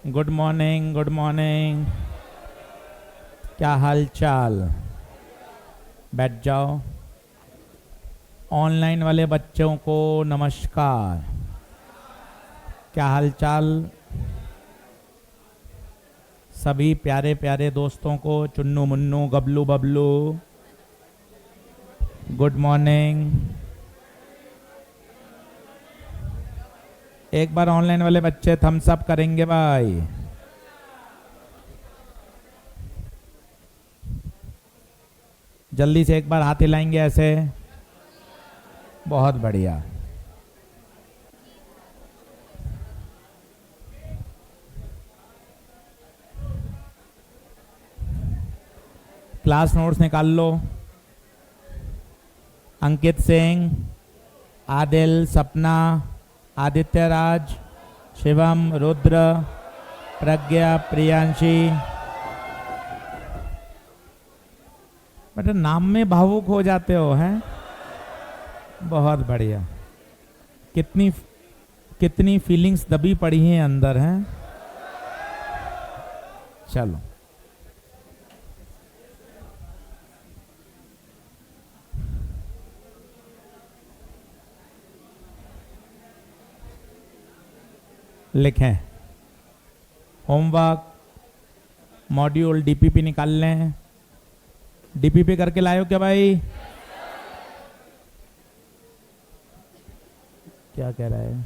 Good morning, good morning. क्या हाल चाल? बैठ जाओ। ऑनलाइन वाले बच्चों को नमस्कार। क्या हाल चाल? सभी प्यारे प्यारे दोस्तों को चुन्नू मुन्नू गबलू बबलू गुड मॉर्निंग। एक बार ऑनलाइन वाले बच्चे थम्स अप करेंगे भाई। जल्दी से एक बार हाथ हिलाएंगे ऐसे। बहुत बढ़िया। क्लास नोट्स निकाल लो। अंकित सिंह, आदिल, सपना, आदित्य राज, शिवम, रुद्र, प्रज्ञा, प्रियांशी। बेटा नाम में भावुक हो जाते हो हैं। बहुत बढ़िया। कितनी कितनी फीलिंग्स दबी पड़ी हैं अंदर हैं। चलो लिखें। होमवर्क मॉड्यूल डीपीपी निकाल लें। डीपीपी करके लाए हो क्या भाई? क्या कह रहा है?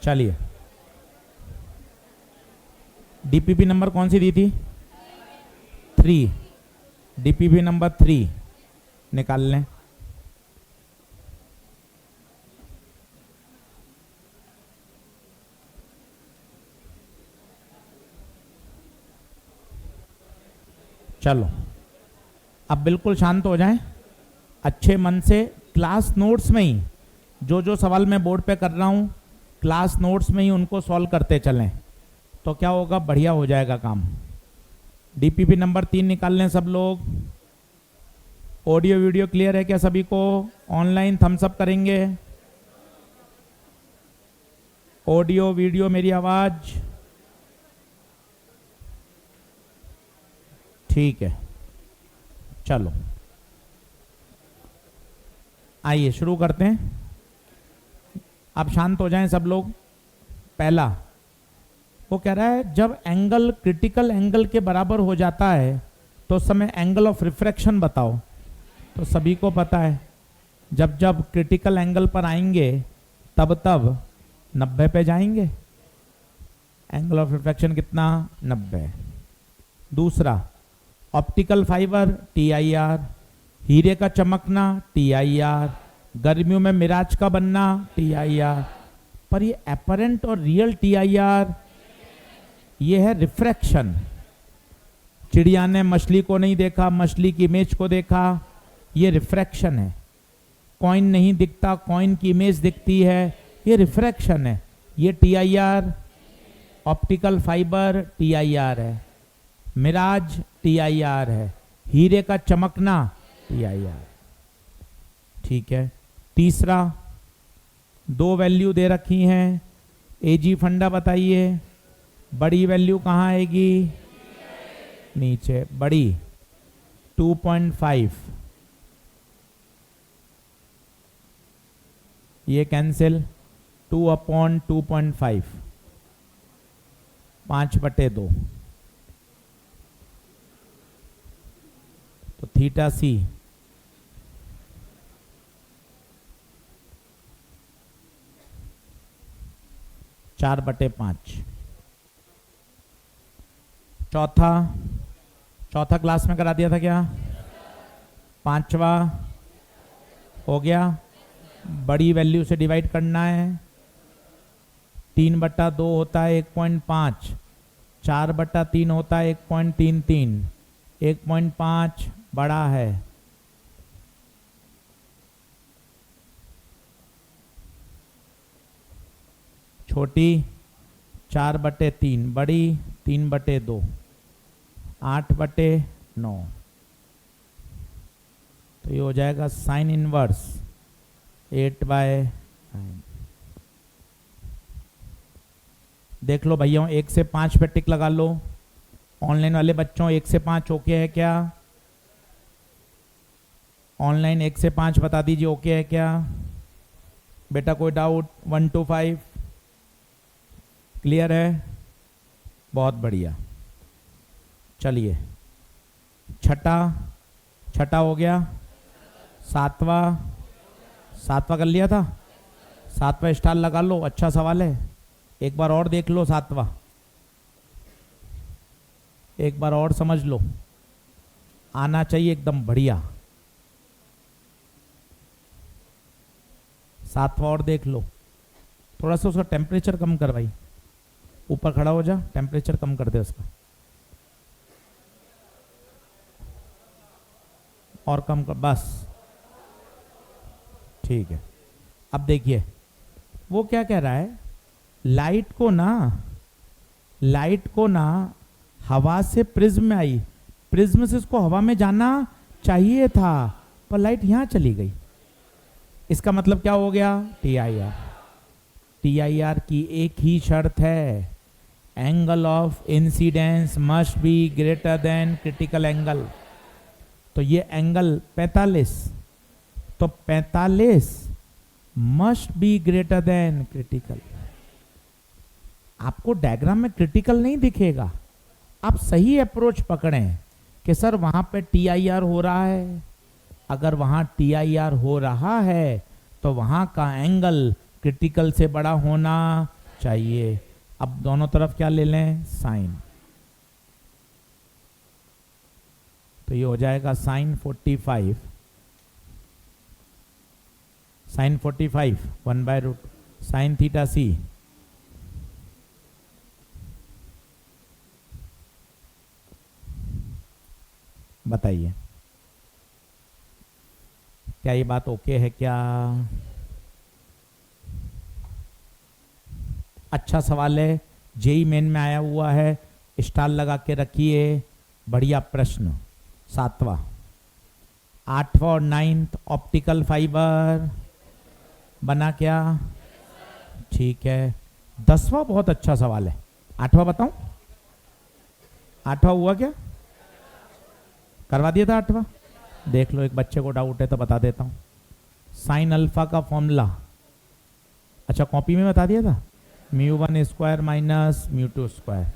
चलिए, डीपीपी नंबर कौन सी दी थी? 3। डीपीपी नंबर 3 निकाल लें। चलो अब बिल्कुल शांत हो जाएं। अच्छे मन से क्लास नोट्स में ही जो जो सवाल मैं बोर्ड पे कर रहा हूं क्लास नोट्स में ही उनको सॉल्व करते चलें, तो क्या होगा? बढ़िया हो जाएगा काम। डीपीपी नंबर 3 निकाल लें सब लोग। ऑडियो वीडियो क्लियर है क्या सभी को? ऑनलाइन थम्स अप करेंगे। ऑडियो वीडियो मेरी आवाज ठीक है। चलो आइए शुरू करते हैं। अब शांत हो जाएं सब लोग। पहला वो कह रहा है जब एंगल क्रिटिकल एंगल के बराबर हो जाता है तो उस समय एंगल ऑफ रिफ्रैक्शन बताओ। तो सभी को पता है जब जब क्रिटिकल एंगल पर आएंगे तब तब 90 पे जाएंगे। एंगल ऑफ रिफ्रैक्शन कितना? 90। दूसरा ऑप्टिकल फाइबर TIR, हीरे का चमकना TIR, गर्मियों में मिराज का बनना TIR। पर ये एपरेंट और रियल TIR ये है रिफ्रैक्शन। चिड़िया ने मछली को नहीं देखा, मछली की इमेज को देखा, ये रिफ्रैक्शन है। कॉइन नहीं दिखता, कॉइन की इमेज दिखती है, ये रिफ्रैक्शन है। ये TIR। ऑप्टिकल फाइबर TIR है, मिराज TIR है, हीरे का चमकना TIR। ठीक है। तीसरा 2 वैल्यू दे रखी हैं। AG फंडा बताइए। बड़ी वैल्यू कहाँ आएगी? नीचे। बड़ी 2.5, ये कैंसिल। 2/2.5 5/2 तो थीटा C 4/5। चौथा क्लास में करा दिया था क्या? 5वां हो गया। बड़ी वैल्यू से डिवाइड करना है। 3/2 होता है 1.5, 4/3 होता है 1.33, 1.5 बड़ा है। छोटी 4/3, बड़ी 3/2, 8/3, 9। तो ये हो जाएगा साइन इनवर्स 8/9। देख लो भैया, 1 से 5 पे टिक लगा लो। ऑनलाइन वाले बच्चों 1 से 5 ओके है क्या? ऑनलाइन 1 से 5 बता दीजिए ओके है क्या? बेटा कोई डाउट? 1 to 5 क्लियर है? बहुत बढ़िया। चलिए छठा हो गया। सातवां कर लिया था। 7वां स्टार लगा लो, अच्छा सवाल है। एक बार और देख लो 7वां, एक बार और समझ लो, आना चाहिए एकदम बढ़िया। 7वां और देख लो। थोड़ा सा उसका टेम्परेचर कम कर भाई, ऊपर खड़ा हो जा, टेम्परेचर कम कर दे उसका, और कम कर, बस ठीक है। अब देखिए वो क्या कह रहा है, लाइट को ना हवा से प्रिज्म में आई, प्रिज्म से उसको हवा में जाना चाहिए था, पर लाइट यहां चली गई। इसका मतलब क्या हो गया? TIR की एक ही शर्त है, angle of incidence must be greater than critical angle. तो ये एंगल 45, तो 45 must be greater than critical. आपको डायग्राम में क्रिटिकल नहीं दिखेगा, आप सही अप्रोच पकड़ें कि सर वहां पे TIR हो रहा है। अगर वहां TIR हो रहा है तो वहां का एंगल क्रिटिकल से बड़ा होना चाहिए। अब दोनों तरफ क्या ले लें? साइन। तो ये हो जाएगा sine 45, sine 45 1/√ sine theta C। बताइए क्या ये बात ओके है क्या? अच्छा सवाल है, जेई मेन में आया हुआ है, स्टार लगा के रखिए। बढ़िया प्रश्न। 7वां, 8वां और 9th ऑप्टिकल फाइबर बना क्या? ठीक है। 10वां बहुत अच्छा सवाल है। 8वां बताऊं? 8वां हुआ क्या? करवा दिया था 8वां? देख लो, एक बच्चे को डाउट है तो बता देता हूं। साइन अल्फा का फॉर्मूला, अच्छा कॉपी में बता दिया था, μ1 square minus μ2 square,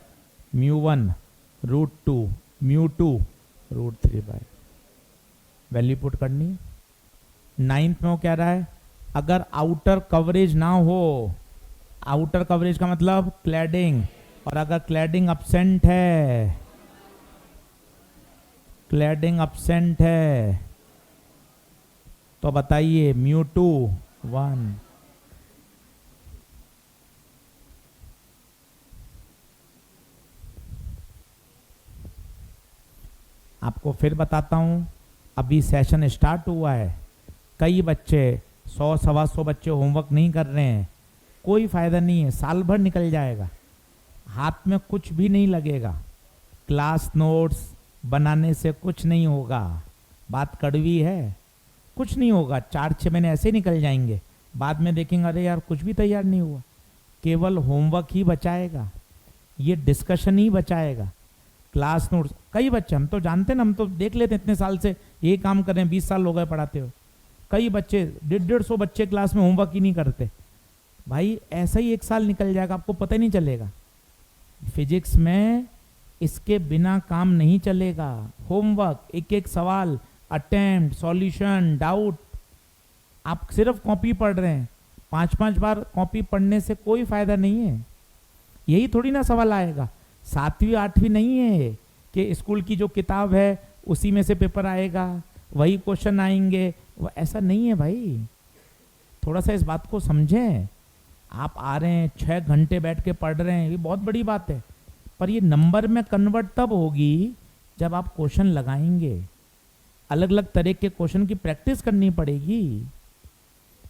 μ1 √2, μ2 √3/। Value put करनी है। 9th में वो कह रहा है अगर आउटर कवरेज ना हो, आउटर कवरेज का मतलब क्लैडिंग, और अगर क्लैडिंग अब्सेंट है, क्लैडिंग अब्सेंट है तो बताइए μ2 1। आपको फिर बताता हूं, अभी सेशन स्टार्ट हुआ है, कई बच्चे 100-125 बच्चे होमवर्क नहीं कर रहे हैं। कोई फायदा नहीं है, साल भर निकल जाएगा, हाथ में कुछ भी नहीं लगेगा। क्लास नोट्स बनाने से कुछ नहीं होगा, बात कड़वी है, कुछ नहीं होगा। 4-6 महीने ऐसे निकल जाएंगे, बाद में देखेंगे अरे यार कुछ भी तैयार नहीं हुआ। केवल होमवर्क ही बचाएगा, ये डिस्कशन ही बचाएगा। क्लास नोट्स, कई बच्चे हम तो जानते ना, हम तो देख लेते इतने साल से ये काम कर रहे हैं, 20 साल हो गए पढ़ाते हुए। कई बच्चे 150-150 बच्चे क्लास में होमवर्क ही नहीं करते। भाई ऐसा ही 1 साल निकल जाएगा, आपको पता ही नहीं चलेगा। फिजिक्स में इसके बिना काम नहीं चलेगा। होमवर्क, एक एक सवाल, अटेम्प्ट, सॉल्यूशन, डाउट। आप सिर्फ कॉपी पढ़ रहे हैं, 5-5 बार कॉपी पढ़ने से कोई फायदा नहीं है। यही थोड़ी ना सवाल आएगा। 7वीं 8वीं नहीं है कि स्कूल की जो किताब है उसी में से पेपर आएगा, वही क्वेश्चन आएंगे, वो ऐसा नहीं है भाई। थोड़ा सा इस बात को समझें। आप आ रहे हैं 6 घंटे बैठ के पढ़ रहे हैं, ये बहुत बड़ी बात है, पर ये नंबर में कन्वर्ट तब होगी जब आप क्वेश्चन लगाएंगे। अलग अलग तरह के क्वेश्चन की प्रैक्टिस करनी पड़ेगी,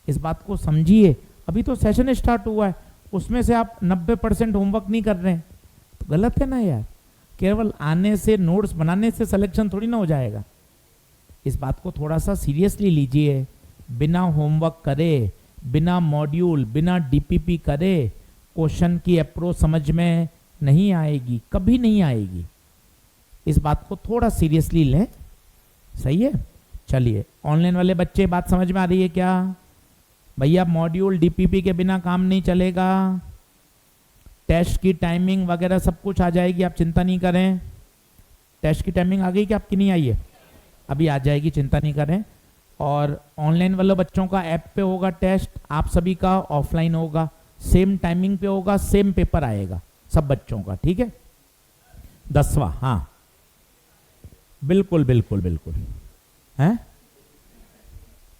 इस बात को समझिए। अभी तो सेशन स्टार्ट हुआ है, उसमें से आप 90% होमवर्क नहीं कर रहे हैं, तो गलत है ना यार। केवल आने से, नोट्स बनाने से सिलेक्शन थोड़ी ना हो जाएगा। इस बात को थोड़ा सा सीरियसली लीजिए। बिना होमवर्क करे, बिना मॉड्यूल, बिना डीपीपी करे क्वेश्चन की अप्रोच समझ में नहीं आएगी, कभी नहीं आएगी। इस बात को थोड़ा सीरियसली लें, सही है। चलिए, ऑनलाइन वाले बच्चे बात समझ में आ रही है क्या? भैया मॉड्यूल डीपीपी के बिना काम नहीं चलेगा। टेस्ट की टाइमिंग वगैरह सब कुछ आ जाएगी, आप चिंता नहीं करें। टेस्ट की टाइमिंग आ गई कि आपकी नहीं आई है? अभी आ जाएगी, चिंता नहीं करें। और ऑनलाइन वाले बच्चों का ऐप पे होगा टेस्ट, आप सभी का ऑफलाइन होगा, सेम टाइमिंग पे होगा, सेम पेपर आएगा सब बच्चों का, ठीक है। 10वां, हाँ बिल्कुल बिल्कुल बिल्कुल है।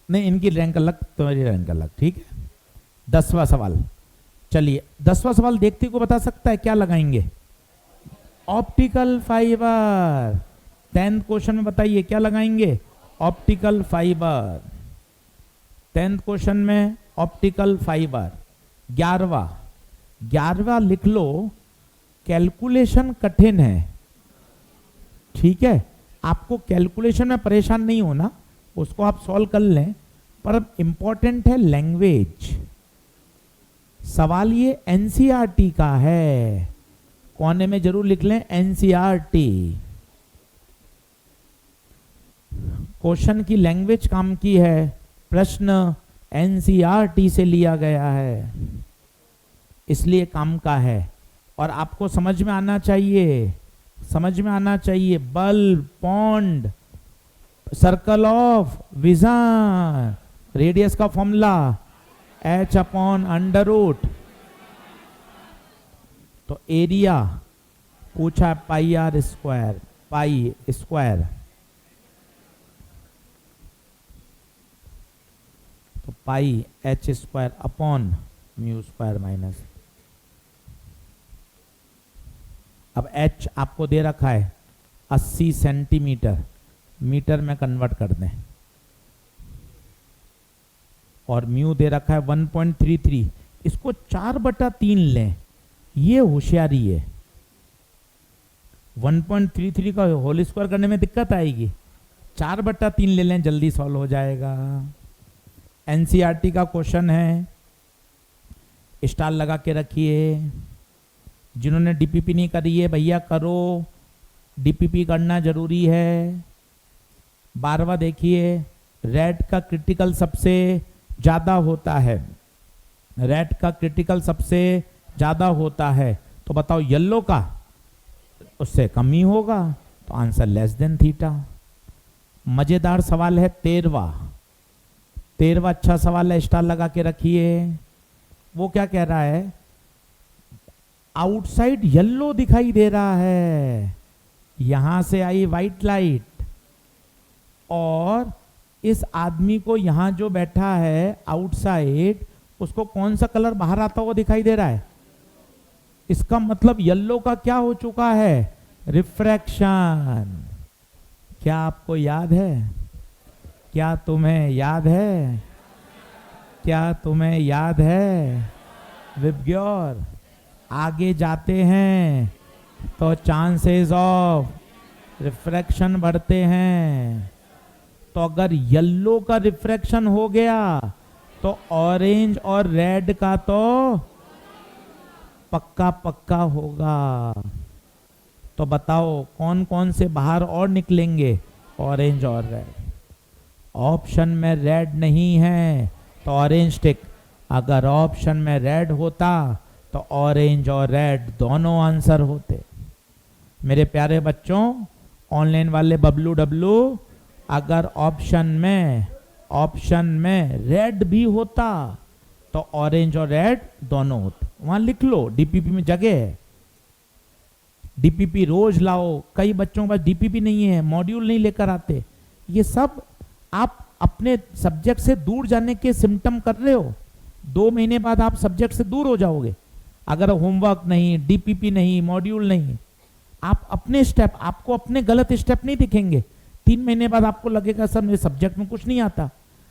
नहीं, इनकी रैंक अलग, तुम्हारी रैंक अलग, ठीक है। 10वां सवाल, चलिए 10वां सवाल देखते को बता सकता है क्या लगाएंगे? Optical fibre. 10th क्वेश्चन में बताइए क्या लगाएंगे? Optical fibre. 10th क्वेश्चन में ऑप्टिकल फाइबर। 11वां लिख लो। कैलकुलेशन कठिन है, ठीक है। आपको कैलकुलेशन में परेशान नहीं होना, उसको आप सॉल्व कर लें, पर इंपॉर्टेंट है लैंग्वेज। सवाल ये एनसीईआरटी का है, कोने में जरूर लिख लें एनसीईआरटी। क्वेश्चन की लैंग्वेज काम की है, प्रश्न एनसीईआरटी से लिया गया है, इसलिए काम का है। और आपको समझ में आना चाहिए, समझ में आना चाहिए। Bulb, pond, circle of vision, radius का फॉर्मूला h/√। तो एरिया पूछा पाई आर स्क्वायर, पाई स्क्वायर, तो पाई h² upon mu square minus. अब h आपको दे रखा है 80 सेंटीमीटर, मीटर में कन्वर्ट कर दें, और म्यू दे रखा है 1.33, इसको 4/3 लें, ये होशियारी है। 1.33 का होल स्क्वायर करने में दिक्कत आएगी, 4/3 ले लें, जल्दी सॉल्व हो जाएगा। एनसीईआरटी का क्वेश्चन है, स्टार लगा के रखिए। जिन्होंने डीपीपी नहीं करी है भैया करो, डीपीपी करना जरूरी है। 12वां देखिए, रेड का क्रिटिकल सबसे ज्यादा होता है, रेड का क्रिटिकल सबसे ज्यादा होता है, तो बताओ येलो का उससे कम ही होगा, तो आंसर लेस देन थीटा। मजेदार सवाल है 13वां अच्छा सवाल है, स्टार लगा के रखिए। वो क्या कह रहा है? आउटसाइड येलो दिखाई दे रहा है, यहां से आई व्हाइट लाइट, और इस आदमी को यहां जो बैठा है आउटसाइड, उसको कौन सा कलर बाहर आता हुआ दिखाई दे रहा है? इसका मतलब येलो का क्या हो चुका है? रिफ्रैक्शन। क्या आपको याद है? क्या तुम्हें याद है? क्या तुम्हें याद है? विबग्योर, आगे जाते हैं तो चांसेस ऑफ रिफ्रैक्शन बढ़ते हैं। तो अगर येलो का रिफ्रैक्शन हो गया तो ऑरेंज और रेड का तो पक्का पक्का होगा। तो बताओ कौन कौन से बाहर और निकलेंगे? ऑरेंज और रेड। ऑप्शन में रेड नहीं है तो ऑरेंज टिक, अगर ऑप्शन में रेड होता तो ऑरेंज और रेड दोनों आंसर होते। मेरे प्यारे बच्चों, ऑनलाइन वाले बबलू डब्लू, अगर ऑप्शन में रेड भी होता तो ऑरेंज और रेड दोनों होते। वहां लिख लो, डीपीपी में जगह है, डीपीपी रोज लाओ। कई बच्चों के पास डीपीपी नहीं है, मॉड्यूल नहीं लेकर आते। ये सब आप अपने सब्जेक्ट से दूर जाने के सिम्टम कर रहे हो। 2 महीने बाद आप सब्जेक्ट से दूर हो जाओगे अगर होमवर्क नहीं, डीपीपी नहीं, मॉड्यूल नहीं। आप अपने स्टेप, आपको अपने गलत स्टेप नहीं दिखेंगे। 3 महीने बाद आपको लगेगा सर मेरे सब्जेक्ट में कुछ नहीं आता।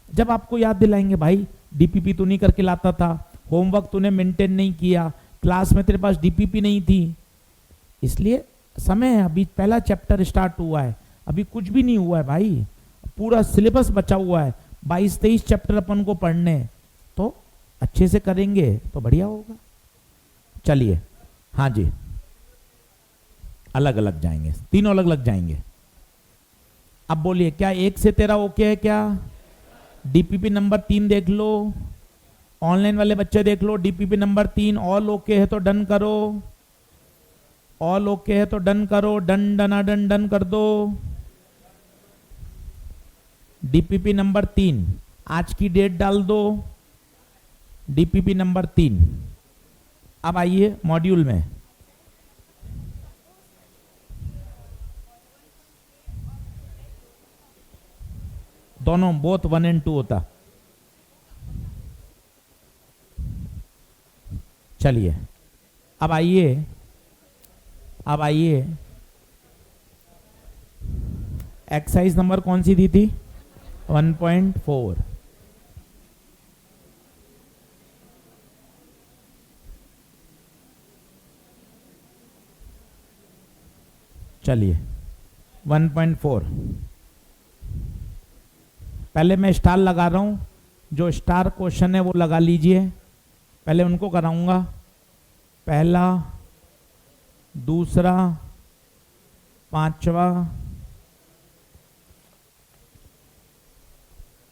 जब आपको याद दिलाएंगे भाई डीपीपी तू नहीं करके लाता था, होमवर्क तूने मेंटेन नहीं किया, क्लास में तेरे पास डीपीपी नहीं थी। इसलिए समय है, अभी पहला चैप्टर स्टार्ट हुआ है, अभी कुछ भी नहीं हुआ है भाई, पूरा सिलेबस बचा हुआ है, 22-23 चैप्टर अपन को पढ़ने, तो अच्छे से करेंगे तो बढ़िया होगा। चलिए, हाँ जी, अलग अलग जाएंगे, तीनों अलग अलग जाएंगे। अब बोलिए, क्या 1 से 13 ओके है क्या? डीपीपी नंबर 3 देख लो, ऑनलाइन वाले बच्चे देख लो, डीपीपी नंबर 3 ऑल ओके है तो डन करो, ऑल ओके है तो डन करो, डन डना डन डन कर दो। डीपीपी नंबर 3 आज की डेट डाल दो, डीपीपी नंबर 3। अब आइए मॉड्यूल में, दोनों बोथ 1 और 2 होता। चलिए, अब आइए एक्सरसाइज नंबर कौन सी दी थी? 1.4। चलिए 1.4, पहले मैं स्टार लगा रहा हूं, जो स्टार क्वेश्चन है वो लगा लीजिए, पहले उनको कराऊंगा। पहला, दूसरा, पांचवा,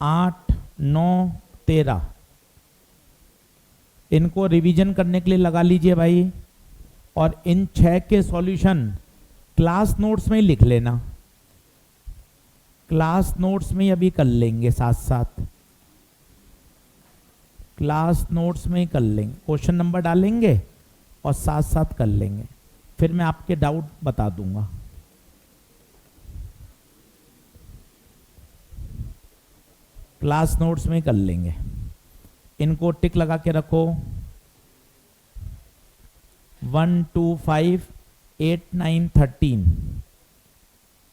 8, 9, 13, इनको रिवीजन करने के लिए लगा लीजिए भाई। और इन 6 के सॉल्यूशन क्लास नोट्स में ही लिख लेना, क्लास नोट्स में ही अभी कर लेंगे, साथ साथ क्लास नोट्स में ही कर लेंगे, क्वेश्चन नंबर डालेंगे और साथ साथ कर लेंगे, फिर मैं आपके डाउट बता दूंगा। क्लास नोट्स में ही कर लेंगे, इनको टिक लगा के रखो। 1, 2, 5, 8, 9, 13,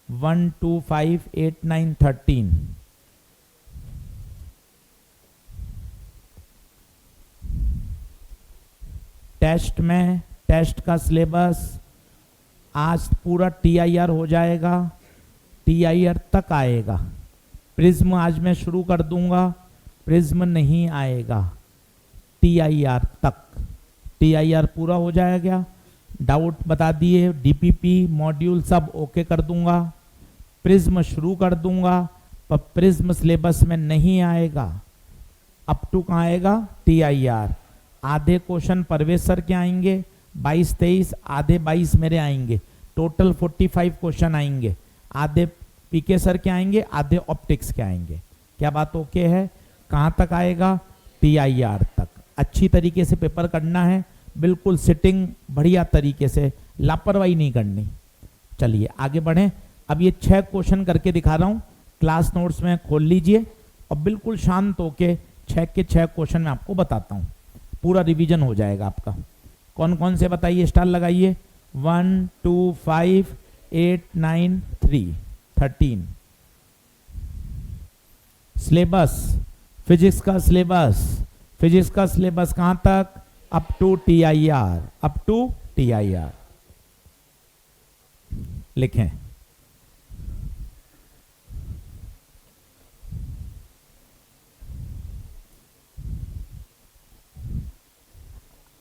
1, 2, 5, 8, 9, 13। टेस्ट में, टेस्ट का सिलेबस आज पूरा TIR हो जाएगा, TIR तक आएगा। प्रिज्म आज मैं शुरू कर दूंगा, प्रिज्म नहीं आएगा, TIR तक, TIR पूरा हो जाएगा। डाउट बता दिए, डीपीपी मॉड्यूल सब ओके कर दूंगा, प्रिज्म शुरू कर दूंगा, पर प्रिज्म सिलेबस में नहीं आएगा। अप टू कहाँ आएगा? TIR। आधे क्वेश्चन परवेश सर के आएंगे, 22-23, आधे 22 मेरे आएंगे, टोटल 45 क्वेश्चन आएंगे। आधे पीके सर के आएंगे, आधे ऑप्टिक्स के आएंगे। क्या बात ओके है? कहाँ तक आएगा? TIR तक। अच्छी तरीके से पेपर करना है, बिल्कुल सिटिंग बढ़िया तरीके से, लापरवाही नहीं करनी। चलिए आगे बढ़ें। अब ये 6 क्वेश्चन करके दिखा रहा हूँ, क्लास नोट्स में खोल लीजिए और बिल्कुल शांत होके 6 के 6 क्वेश्चन मैं आपको बताता हूँ, पूरा रिवीजन हो जाएगा आपका। कौन कौन से बताइए, स्टार लगाइए। 1, 2, 5, 8, 9, 3, 13। सिलेबस, फिजिक्स का सिलेबस, फिजिक्स का सिलेबस कहां तक? Up to TIR, up to TIR लिखें।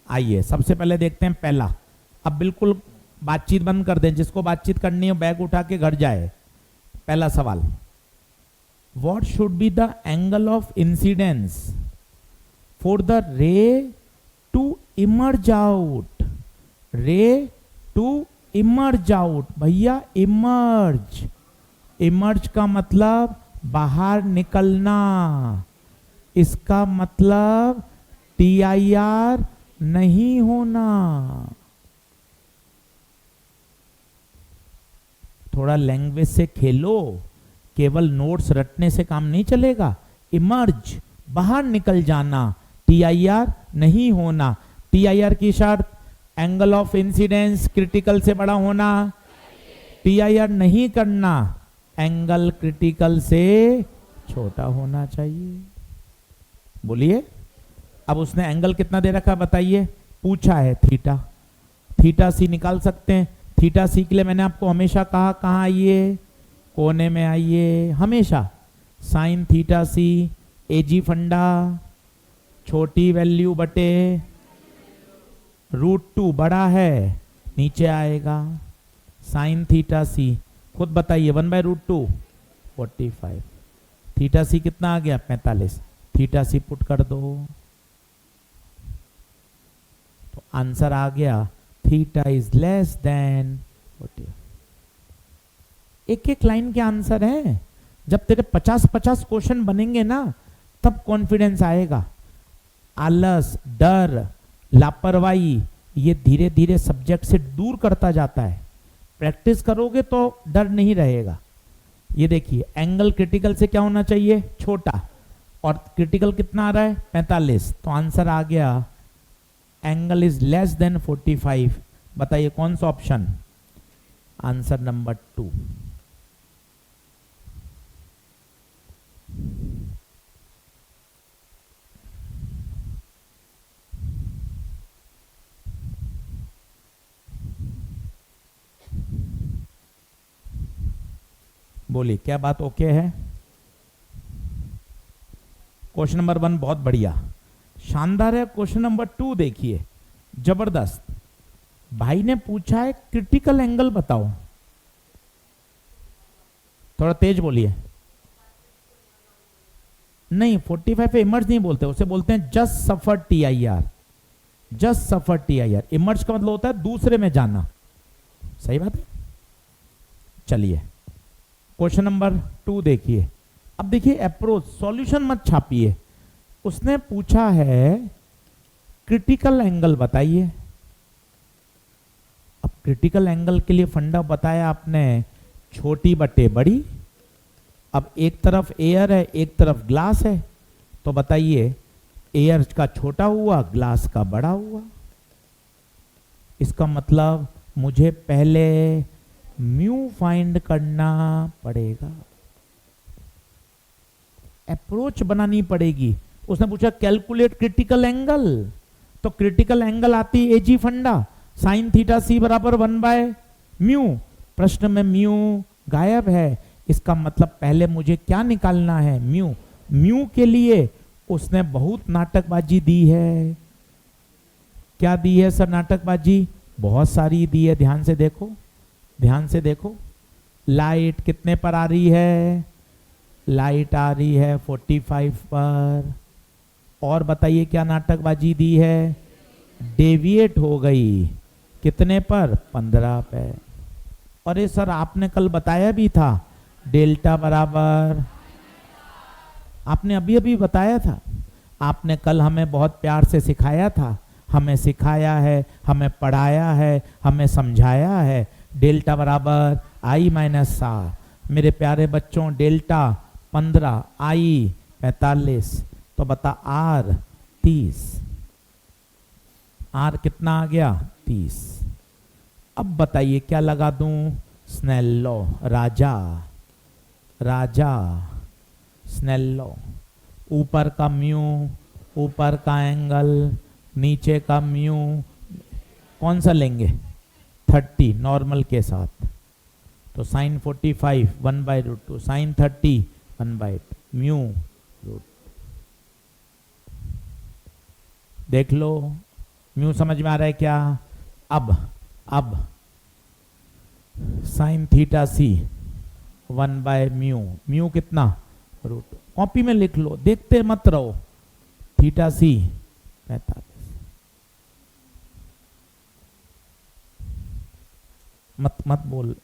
आइए सबसे पहले देखते हैं पहला। अब बिल्कुल बातचीत बंद कर दें, जिसको बातचीत करनी है बैग उठा के घर जाए। पहला सवाल, what should be the angle of incidence for the ray to emerge out? Ray to emerge out, भैया इमर्ज, इमर्ज का मतलब बाहर निकलना, इसका मतलब TIR नहीं होना। थोड़ा लैंग्वेज से खेलो, केवल नोट्स रटने से काम नहीं चलेगा। इमर्ज, बाहर निकल जाना, TIR नहीं होना। TIR की शर्त, एंगल ऑफ इंसिडेंस क्रिटिकल से बड़ा होना, TIR नहीं करना, एंगल क्रिटिकल से छोटा होना चाहिए। बोलिए। अब उसने एंगल कितना दे रखा बताइए? पूछा है थीटा, थीटा सी निकाल सकते हैं, थीटा सी के लिए मैंने आपको हमेशा कहा कहाँ आइए, कोने में आइए हमेशा। साइन थीटा सी एजी फंडा, छोटी वैल्यू बटे √2 बड़ा है, नीचे आएगा। साइन थीटा सी खुद बताइए 1/√2 45। थीटा सी कितना आ गया 45। थीटा सी पुट कर दो तो आंसर आ गया थीटा इज लेस देन 40। एक एक लाइन के आंसर है। जब तेरे 50-50 क्वेश्चन बनेंगे ना तब कॉन्फिडेंस आएगा। आलस, डर, लापरवाही ये धीरे धीरे सब्जेक्ट से दूर करता जाता है। प्रैक्टिस करोगे तो डर नहीं रहेगा। ये देखिए एंगल क्रिटिकल से क्या होना चाहिए, छोटा, और क्रिटिकल कितना आ रहा है 45, तो आंसर आ गया एंगल इज लेस देन 45। बताइए कौन सा ऑप्शन, आंसर नंबर 2। बोलिए क्या बात ओके है। क्वेश्चन नंबर 1 बहुत बढ़िया, शानदार है। क्वेश्चन नंबर 2 देखिए, जबरदस्त। भाई ने पूछा है क्रिटिकल एंगल बताओ, थोड़ा तेज बोलिए। नहीं 45 पे इमर्ज नहीं बोलते, उसे बोलते हैं जस्ट सफर TIR। जस्ट सफर TIR, इमर्ज का मतलब होता है दूसरे में जाना। सही बात है। चलिए क्वेश्चन नंबर 2 देखिए। अब देखिए अप्रोच, सॉल्यूशन मत छापिए। उसने पूछा है क्रिटिकल एंगल बताइए। अब क्रिटिकल एंगल के लिए फंडा बताया आपने, छोटी बटे बड़ी। अब एक तरफ एयर है एक तरफ ग्लास है, तो बताइए एयर का छोटा हुआ ग्लास का बड़ा हुआ। इसका मतलब मुझे पहले म्यू फाइंड करना पड़ेगा, अप्रोच बनानी पड़ेगी। उसने पूछा कैलकुलेट क्रिटिकल एंगल, तो क्रिटिकल एंगल आती एजी फंडा, साइन थीटा सी बराबर 1/म्यू। प्रश्न में म्यू गायब है, इसका मतलब पहले मुझे क्या निकालना है, म्यू। म्यू के लिए उसने बहुत नाटकबाजी दी है। क्या दी है सर नाटकबाजी, बहुत सारी दी है। ध्यान से देखो, ध्यान से देखो। लाइट कितने पर आ रही है, लाइट आ रही है 45 पर। और बताइए क्या नाटकबाजी दी है, डेविएट हो गई कितने पर, 15 पे। अरे सर आपने कल बताया भी था डेल्टा बराबर, आपने अभी अभी बताया था। आपने कल हमें बहुत प्यार से सिखाया था, हमें सिखाया है, हमें पढ़ाया है, हमें समझाया है। डेल्टा बराबर I - R। मेरे प्यारे बच्चों डेल्टा 15, I 45, तो बता R 30। R कितना आ गया 30। अब बताइए क्या लगा दूं, स्नेल लॉ, राजा राजा स्नेल लॉ। ऊपर का म्यू, ऊपर का एंगल, नीचे का म्यू, कौन सा लेंगे 30 नॉर्मल के साथ। तो साइन 45 1/√2, साइन 30 1/2, म्यू रूट। देख लो म्यू समझ में आ रहा है क्या। अब साइन थीटा सी 1/म्यू, म्यू कितना √2। कॉपी में लिख लो, देखते मत रहो। थीटा सी 45। मत बोल,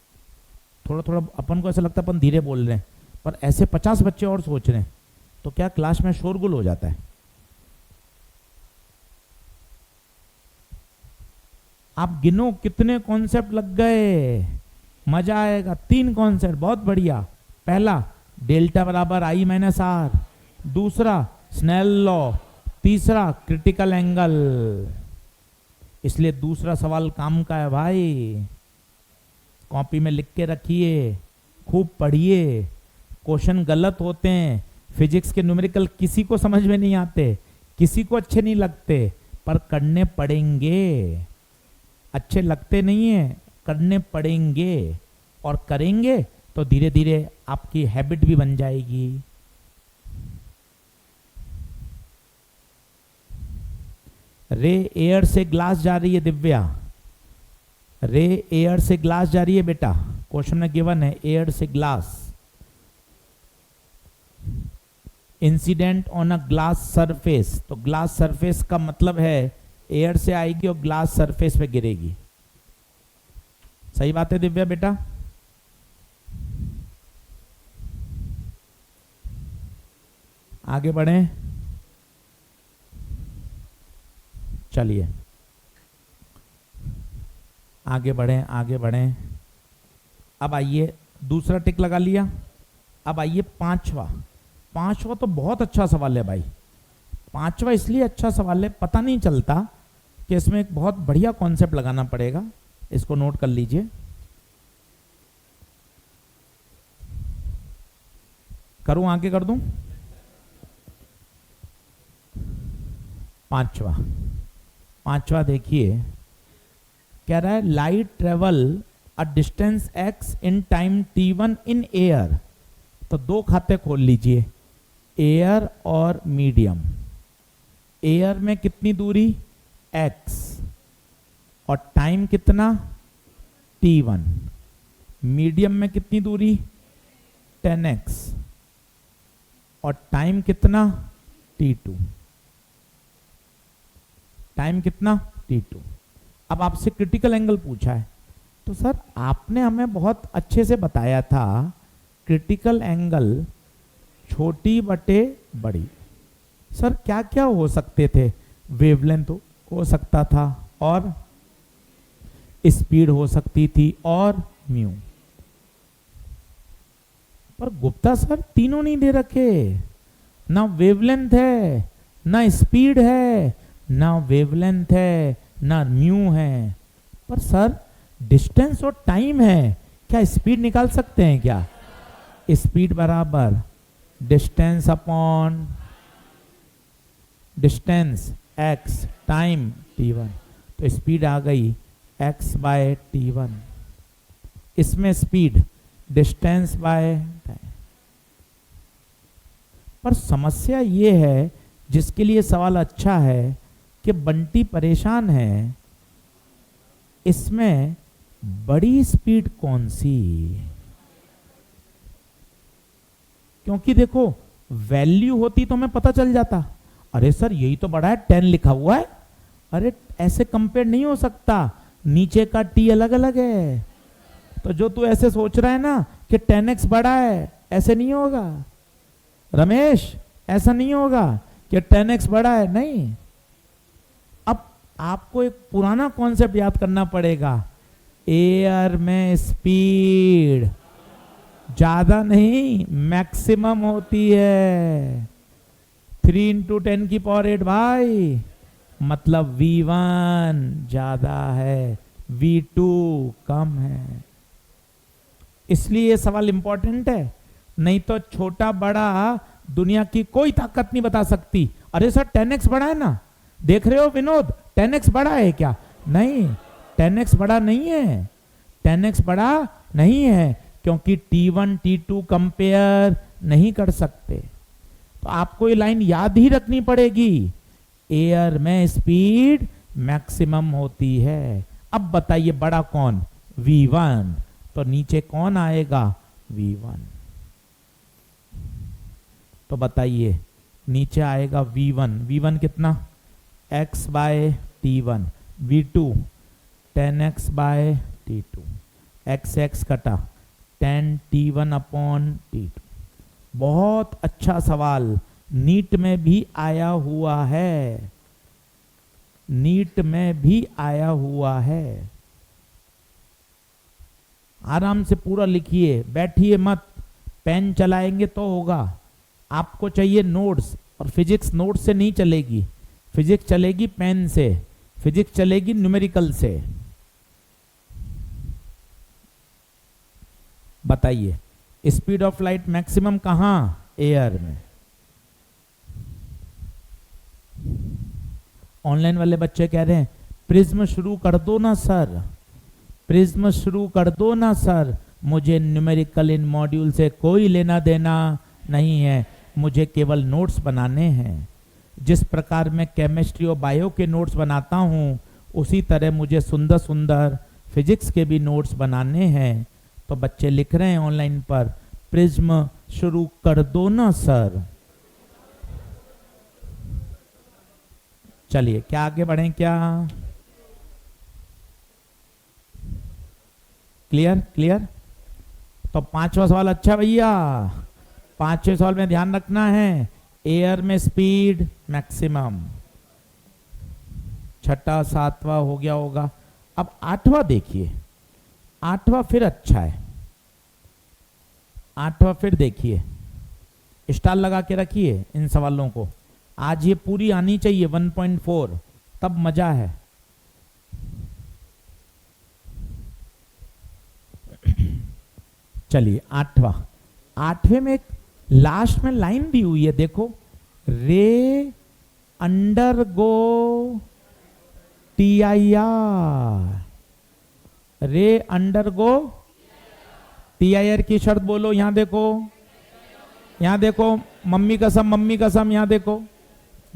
थोड़ा थोड़ा अपन को ऐसा लगता है अपन धीरे बोल रहे हैं, पर ऐसे 50 बच्चे और सोच रहे हैं तो क्या क्लास में शोरगुल हो जाता है। आप गिनो कितने कॉन्सेप्ट लग गए, मजा आएगा। 3 कॉन्सेप्ट, बहुत बढ़िया। पहला डेल्टा बराबर I - R, दूसरा स्नेल लॉ, तीसरा क्रिटिकल एंगल। इसलिए दूसरा सवाल काम का है भाई, कॉपी में लिख के रखिए, खूब पढ़िए। क्वेश्चन गलत होते हैं, फिजिक्स के न्यूमेरिकल किसी को समझ में नहीं आते, किसी को अच्छे नहीं लगते, पर करने पड़ेंगे। अच्छे लगते नहीं है, करने पड़ेंगे, और करेंगे तो धीरे धीरे आपकी हैबिट भी बन जाएगी। रे एयर से ग्लास जा रही है दिव्या, रे एयर से ग्लास जा रही है बेटा, क्वेश्चन में गिवन है एयर से glass. Incident on a glass surface, तो ग्लास सरफेस का मतलब है एयर से आएगी और ग्लास सरफेस पे गिरेगी। सही बात है दिव्या बेटा? आगे बढ़े, चलिए आगे बढ़ें आगे बढ़ें। अब आइए, दूसरा टिक लगा लिया। अब आइए पांचवा। पांचवा तो बहुत अच्छा सवाल है भाई। पांचवा इसलिए अच्छा सवाल है, पता नहीं चलता कि इसमें एक बहुत बढ़िया कॉन्सेप्ट लगाना पड़ेगा। इसको नोट कर लीजिए। करूं, आगे कर दूं? पांचवा, पांचवा देखिए, कह रहा है light travel a distance x in time t1 in air. तो दो खाते खोल लीजिए, एयर और मीडियम। एयर में कितनी दूरी x और टाइम कितना t1। मीडियम में कितनी दूरी 10x और टाइम कितना t2। टाइम कितना t2। अब आपसे क्रिटिकल एंगल पूछा है, तो सर आपने हमें बहुत अच्छे से बताया था क्रिटिकल एंगल छोटी बटे बड़ी। सर क्या क्या हो सकते थे? वेवलेंथ हो सकता था, और स्पीड हो सकती थी, और म्यू। पर गुप्ता सर तीनों नहीं दे रखे, ना वेवलेंथ है, ना स्पीड है, ना वेवलेंथ है, ना म्यू है। पर सर डिस्टेंस और टाइम है, क्या स्पीड निकाल सकते हैं क्या? स्पीड बराबर distance upon distance x, time t1। तो स्पीड आ गई x बाय t1। इसमें स्पीड डिस्टेंस बाय टाइम। पर समस्या ये है, जिसके लिए सवाल अच्छा है, कि बंटी परेशान है, इसमें बड़ी स्पीड कौन सी? क्योंकि देखो वैल्यू होती तो हमें पता चल जाता, अरे सर यही तो बड़ा है, 10 लिखा हुआ है। अरे ऐसे कंपेयर नहीं हो सकता, नीचे का t अलग अलग है। तो जो तू ऐसे सोच रहा है ना कि 10x बड़ा है, ऐसे नहीं होगा रमेश, ऐसा नहीं होगा कि 10x बड़ा है, नहीं। अब आपको एक पुराना कॉन्सेप्ट याद करना पड़ेगा, एयर में स्पीड ज्यादा नहीं मैक्सिमम होती है। 3 × 10⁸ भाई, मतलब v1 ज्यादा है, v2 कम है। इसलिए ये सवाल इंपॉर्टेंट है, नहीं तो छोटा बड़ा दुनिया की कोई ताकत नहीं बता सकती। अरे सर 10x बड़ा है ना, देख रहे हो विनोद, 10x बड़ा है क्या? नहीं, 10x बड़ा नहीं है, 10x बड़ा नहीं है, क्योंकि t1 t2 कंपेयर नहीं कर सकते। तो आपको ये लाइन याद ही रखनी पड़ेगी, एयर में स्पीड मैक्सिमम होती है। अब बताइए बड़ा कौन? v1। तो नीचे कौन आएगा? v1। तो बताइए नीचे आएगा v1। v1 कितना? x by t1। v2 10x by t2। x x कटा 10 t1 अपॉन t2। बहुत अच्छा सवाल, नीट में भी आया हुआ है, नीट में भी आया हुआ है। आराम से पूरा लिखिए, बैठिए मत, पेन चलाएंगे तो होगा। आपको चाहिए नोट्स, और फिजिक्स नोट्स से नहीं चलेगी, फिजिक्स चलेगी पेन से, फिजिक्स चलेगी न्यूमेरिकल से। बताइए स्पीड ऑफ लाइट मैक्सिमम कहां? एयर में। ऑनलाइन वाले बच्चे कह रहे हैं प्रिज्म शुरू कर दो ना सर, प्रिज्म शुरू कर दो ना सर, मुझे न्यूमेरिकल इन मॉड्यूल से कोई लेना देना नहीं है, मुझे केवल नोट्स बनाने हैं। जिस प्रकार मैं केमिस्ट्री और बायो के नोट्स बनाता हूँ, उसी तरह मुझे सुंदर सुंदर फिजिक्स के भी नोट्स बनाने हैं। तो बच्चे लिख रहे हैं ऑनलाइन पर, प्रिज्म शुरू कर दो ना सर। चलिए क्या आगे बढ़ें क्या? Clear clear. तो पांचवा सवाल अच्छा भैया, पांचवें सवाल में ध्यान रखना है, एयर में स्पीड मैक्सिमम। छठा सातवां हो गया होगा। अब आठवां देखिए, आठवां फिर अच्छा है, आठवां फिर देखिए, स्टार लगा के रखिए इन सवालों को। आज ये पूरी आनी चाहिए 1.4, तब मजा है। चलिए आठवां, आठवें में एक लास्ट में लाइन दी हुई है, देखो, रे अंडरगो TIR, रे अंडरगो TIR की शर्त बोलो। यहां देखो, यहां देखो, मम्मी कसम, मम्मी कसम, यहां देखो,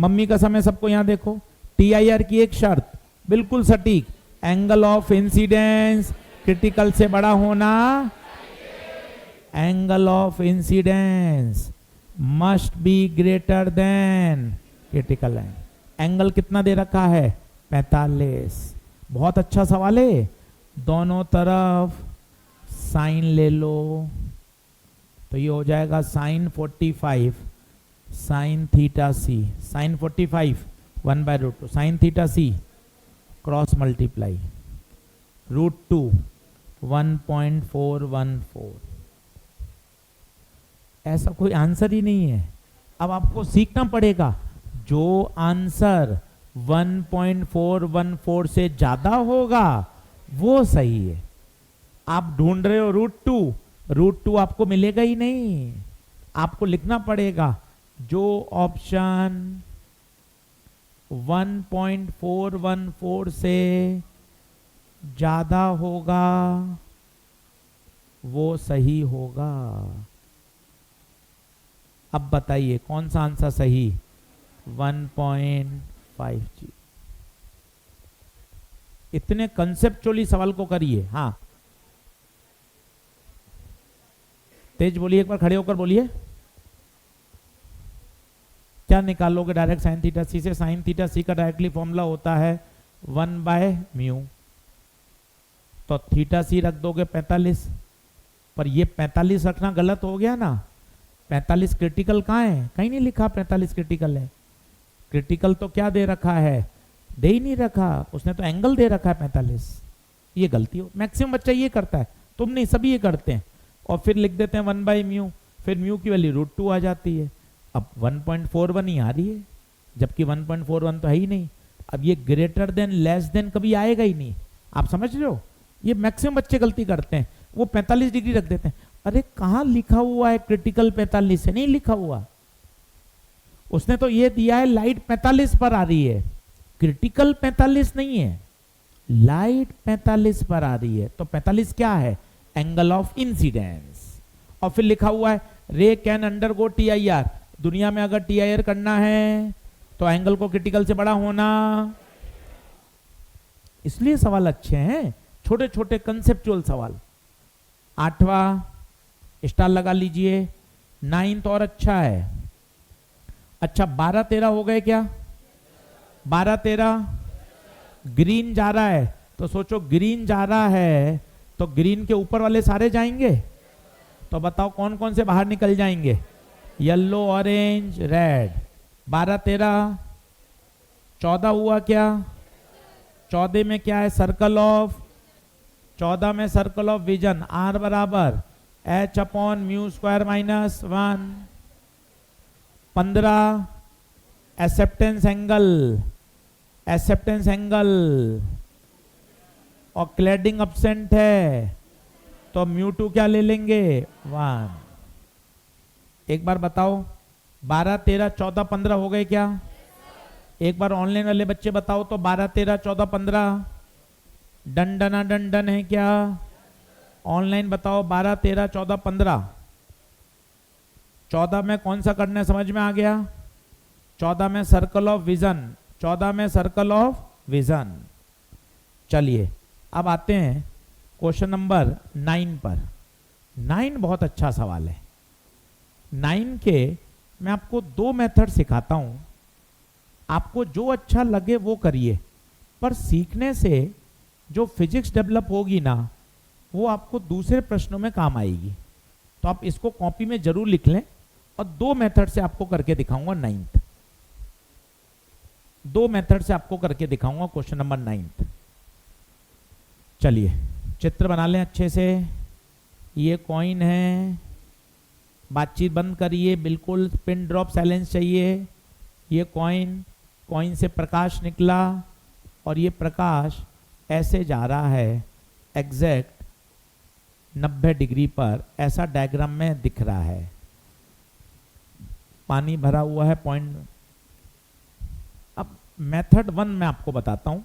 मम्मी कसम है सबको, यहां देखो। TIR की एक शर्त बिल्कुल सटीक, एंगल ऑफ इंसिडेंस क्रिटिकल से बड़ा होना, angle of incidence must be greater than critical angle. कितना दे रखा है? 45। बहुत अच्छा सवाल है। दोनों तरफ साइन ले लो, तो ये हो जाएगा साइन 45 साइन थीटा सी, साइन 45 1/√2 साइन थीटा सी क्रॉस मल्टीप्लाई √2 1.414। ऐसा कोई आंसर ही नहीं है। अब आपको सीखना पड़ेगा, जो आंसर 1.414 से ज्यादा होगा वो सही है। आप ढूंढ रहे हो √2 आपको मिलेगा ही नहीं, आपको लिखना पड़ेगा जो ऑप्शन 1.414 से ज्यादा होगा वो सही होगा। अब बताइए कौन सा आंसर सही? 1.5G। इतने कंसेप्चुअली सवाल को करिए। हाँ तेज बोलिए, एक बार खड़े होकर बोलिए। क्या निकालोगे डायरेक्ट साइन थीटा सी से? साइन थीटा सी का डायरेक्टली फॉर्मूला होता है 1/μ, तो थीटा सी रख दोगे 45, पर ये 45 रखना गलत हो गया ना। 45 क्रिटिकल कहाँ है? कहीं नहीं लिखा 45 क्रिटिकल है। क्रिटिकल तो क्या दे रखा है? दे ही नहीं रखा, उसने तो एंगल दे रखा है 45। ये गलती हो, मैक्सिमम बच्चा ये करता है, तुम नहीं, सभी ये करते हैं। और फिर लिख देते हैं 1/μ, फिर म्यू की वैल्यू √2 आ जाती है। अब 1.41 ही आ रही है, जबकि 1.41 तो है ही नहीं। अब ये ग्रेटर देन लेस देन कभी आएगा ही नहीं। आप समझ रहे हो? ये मैक्सिमम बच्चे गलती करते हैं, वो 45 डिग्री रख देते हैं। अरे कहाँ लिखा हुआ है क्रिटिकल 45 है? नहीं लिखा हुआ, उसने तो ये दिया है लाइट 45 पर आ रही है, क्रिटिकल 45 नहीं है, लाइट 45 पर आ रही है। तो 45 क्या है? Angle of incidence. और फिर लिखा हुआ है रे कैन अंडरगो TIR। दुनिया में अगर TIR करना है तो एंगल को क्रिटिकल से बड़ा होना। इसलिए सवाल अच्छे हैं, छोटे छोटे कंसेप्चुअल सवाल। आठवां स्टार लगा लीजिए। 9th और अच्छा है। अच्छा 12-13 हो गए क्या? 12-13 ग्रीन जा रहा है, तो सोचो ग्रीन जा रहा है तो ग्रीन के ऊपर वाले सारे जाएंगे, तो बताओ कौन कौन से बाहर निकल जाएंगे? Yellow, orange, red. 12-13 14 हुआ क्या? 14 में क्या है? सर्कल ऑफ, 14 में सर्कल ऑफ विजन, R बराबर H/μ² -1। 15 acceptance angle, acceptance angle और क्लैडिंग एब्सेंट है, तो μ2 क्या ले लेंगे? 1। एक बार बताओ 12, 13, 14, 15 हो गए क्या? एक बार ऑनलाइन वाले बच्चे बताओ तो 12, 13, 14, 15। डंडना डंडन है क्या? ऑनलाइन बताओ 12, 13, 14, 15। 14 में कौन सा करना है समझ में आ गया? 14 में सर्कल ऑफ विजन, 14 में सर्कल ऑफ विजन। चलिए अब आते हैं क्वेश्चन नंबर 9 पर। 9 बहुत अच्छा सवाल है। 9 के मैं आपको 2 मेथड सिखाता हूं, आपको जो अच्छा लगे वो करिए, पर सीखने से जो फिजिक्स डेवलप होगी ना वो आपको दूसरे प्रश्नों में काम आएगी। तो आप इसको कॉपी में जरूर लिख लें और 2 मेथड से आपको करके दिखाऊंगा 9th। 2 मेथड से आपको करके दिखाऊंगा क्वेश्चन नंबर 9th। चलिए चित्र बना लें अच्छे से। ये कॉइन है, बातचीत बंद करिए, बिल्कुल पिन ड्रॉप साइलेंस चाहिए। ये कॉइन से प्रकाश निकला और ये प्रकाश ऐसे जा रहा है एग्जैक्ट 90 डिग्री पर, ऐसा डायग्राम में दिख रहा है। पानी भरा हुआ है पॉइंट। अब मेथड 1 मैं आपको बताता हूं,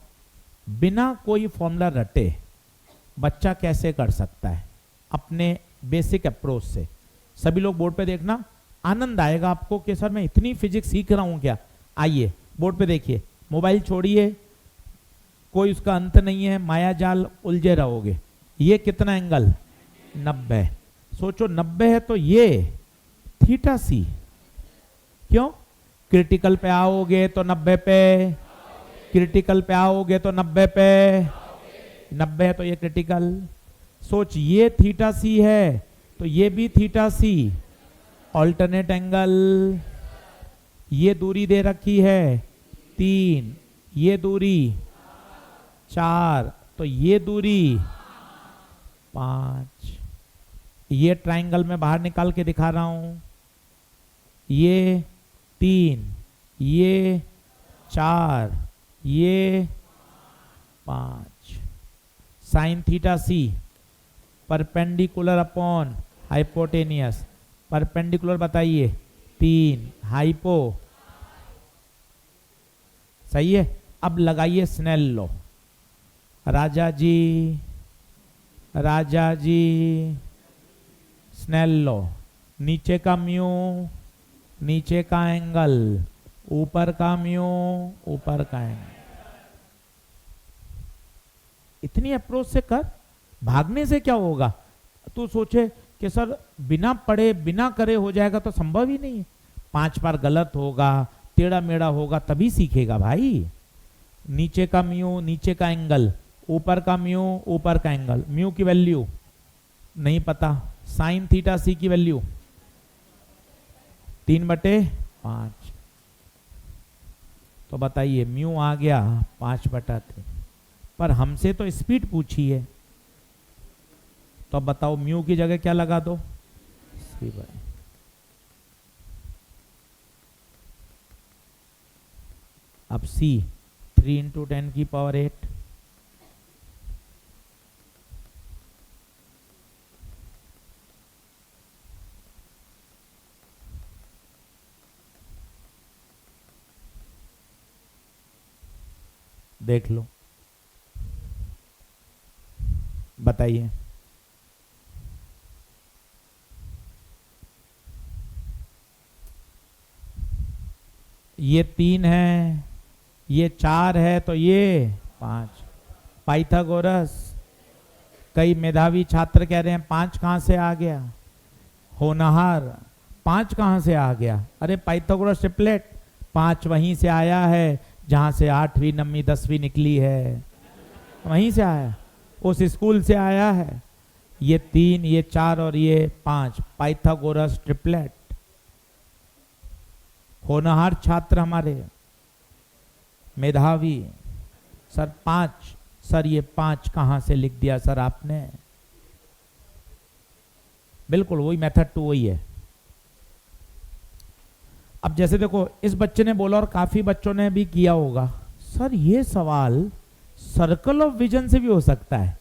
बिना कोई फॉर्मूला रटे बच्चा कैसे कर सकता है अपने बेसिक अप्रोच से। सभी लोग बोर्ड पे देखना, आनंद आएगा आपको कि सर मैं इतनी फिजिक्स सीख रहा हूं क्या। आइए बोर्ड पे देखिए, मोबाइल छोड़िए, कोई उसका अंत नहीं है, माया जाल उलझे रहोगे। ये कितना एंगल? 90। सोचो 90 है तो ये थीटा सी, क्यों? क्रिटिकल पे आओगे तो 90 पे, क्रिटिकल पे आओगे तो 90 पे, 90 है तो ये क्रिटिकल। सोच ये थीटा सी है तो ये भी थीटा सी, ऑल्टरनेट एंगल। ये दूरी दे रखी है 3, ये दूरी 4, तो ये दूरी 5। ये ट्रायंगल में बाहर निकाल के दिखा रहा हूं, ये 3, ये 4, ये 5। Sine theta C perpendicular upon hypotenuse, perpendicular बताइए 3, हाइपो, सही है। अब लगाइए Snell law. Raja ji Snell law, नीचे का म्यू, नीचे का एंगल, ऊपर का म्यू, ऊपर का एंगल। इतनी अप्रोच से कर, भागने से क्या होगा? तू सोचे कि सर बिना पढ़े बिना करे हो जाएगा तो संभव ही नहीं है। 5 बार गलत होगा, टेढ़ा मेढ़ा होगा तभी सीखेगा भाई। नीचे का म्यू, नीचे का एंगल, ऊपर का म्यू, ऊपर का एंगल। म्यू की वैल्यू नहीं पता, साइन थीटा सी की वैल्यू 3/5। तो बताइए म्यू आ गया 5/3। पर हमसे तो स्पीड पूछी है, तो अब बताओ म्यू की जगह क्या लगा दो? सी बाय। अब सी 3 × 10⁸। देख लो, बताइए। ये 3 है, ये 4 है, तो ये 5। पाइथागोरस, कई मेधावी छात्र कह रहे हैं 5 कहां से आ गया? होनहार 5 कहां से आ गया? अरे पाइथागोरस ट्रिपलेट 5 वहीं से आया है जहां से 8वीं 9वीं 10वीं निकली है, वहीं से आया, उस स्कूल से आया है। ये 3, ये 4 और ये 5, पाइथागोरस ट्रिपलेट। होनहार छात्र हमारे, मेधावी। सर 5, सर ये 5 कहां से लिख दिया सर आपने? बिल्कुल वही मेथड 2 वही है। अब जैसे देखो इस बच्चे ने बोला और काफी बच्चों ने भी किया होगा, सर ये सवाल सर्कल ऑफ विजन से भी हो सकता है।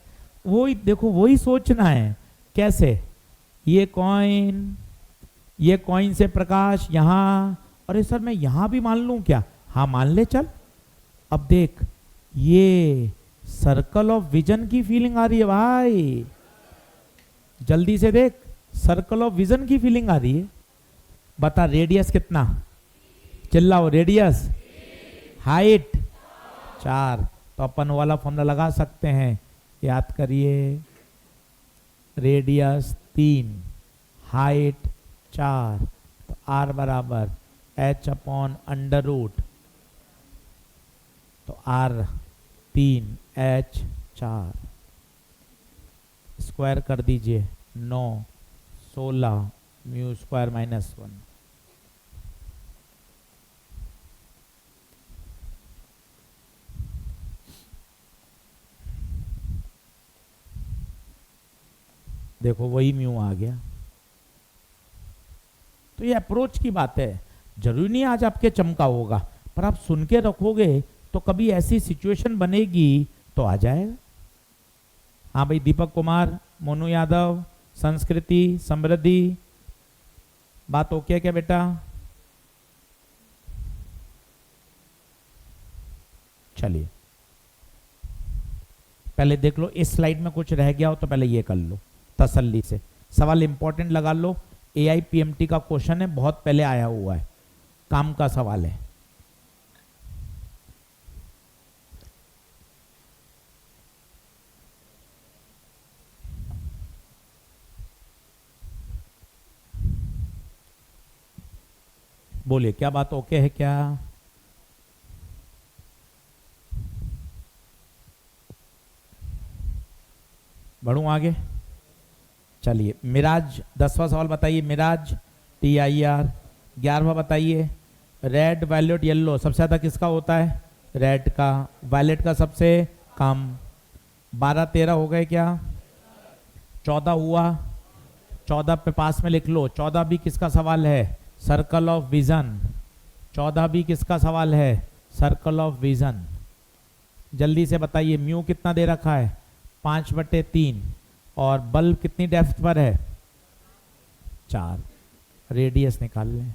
वही देखो, वही सोचना है कैसे। ये कॉइन से प्रकाश यहां, अरे सर मैं यहां भी मान लूं क्या? हाँ मान ले चल। अब देख ये सर्कल ऑफ विजन की फीलिंग आ रही है भाई, जल्दी से देख, सर्कल ऑफ विजन की फीलिंग आ रही है। बता रेडियस कितना, चिल्लाओ, रेडियस, हाइट 4, तो अपन वाला फॉर्मूला लगा सकते हैं, याद करिए, रेडियस 3, हाइट 4, तो R बराबर h अपॉन अंडर रूट, तो R 3 h 4, स्क्वायर कर दीजिए, 9 16 म्यू स्क्वायर माइनस 1। देखो वही म्यू आ गया। तो ये अप्रोच की बात है, जरूरी नहीं आज आपके चमका होगा, पर आप सुन के रखोगे तो कभी ऐसी सिचुएशन बनेगी तो आ जाएगा। हाँ भाई, दीपक कुमार, मोनू यादव, संस्कृति, समृद्धि, बात ओके क्या बेटा? चलिए पहले देख लो, इस स्लाइड में कुछ रह गया हो तो पहले ये कर लो तसल्ली से। सवाल इंपॉर्टेंट लगा लो, AIPMT का क्वेश्चन है, बहुत पहले आया हुआ है, काम का सवाल है। बोलिए क्या बात ओके है क्या? बढ़ूं आगे? चलिए, मिराज 10वां सवाल बताइए, मिराज TIR। 11वां बताइए, रेड वायलेट येलो सबसे ज्यादा किसका होता है? रेड का। वायलेट का सबसे कम। 12 13 हो गए क्या? 14 हुआ, 14 पे पास में लिख लो। 14 भी किसका सवाल है? Circle of vision. 14 भी किसका सवाल है? Circle of vision. जल्दी से बताइए, म्यू कितना दे रखा है? 5/3, और बल्ब कितनी डेप्थ पर है? 4। रेडियस निकाल लें।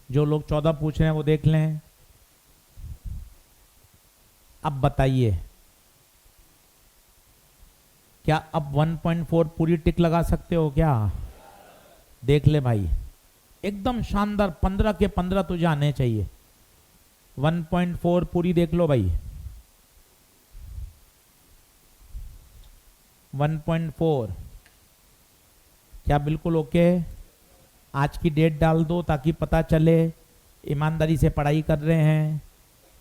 जो लोग 14 पूछ रहे हैं वो देख लें। अब बताइए, क्या अब 1.4 पूरी टिक लगा सकते हो क्या? देख ले भाई, एकदम शानदार, 15 के 15 तुझे आने चाहिए। 1.4 पूरी देख लो भाई, 1.4 क्या बिल्कुल ओके? आज की डेट डाल दो ताकि पता चले ईमानदारी से पढ़ाई कर रहे हैं।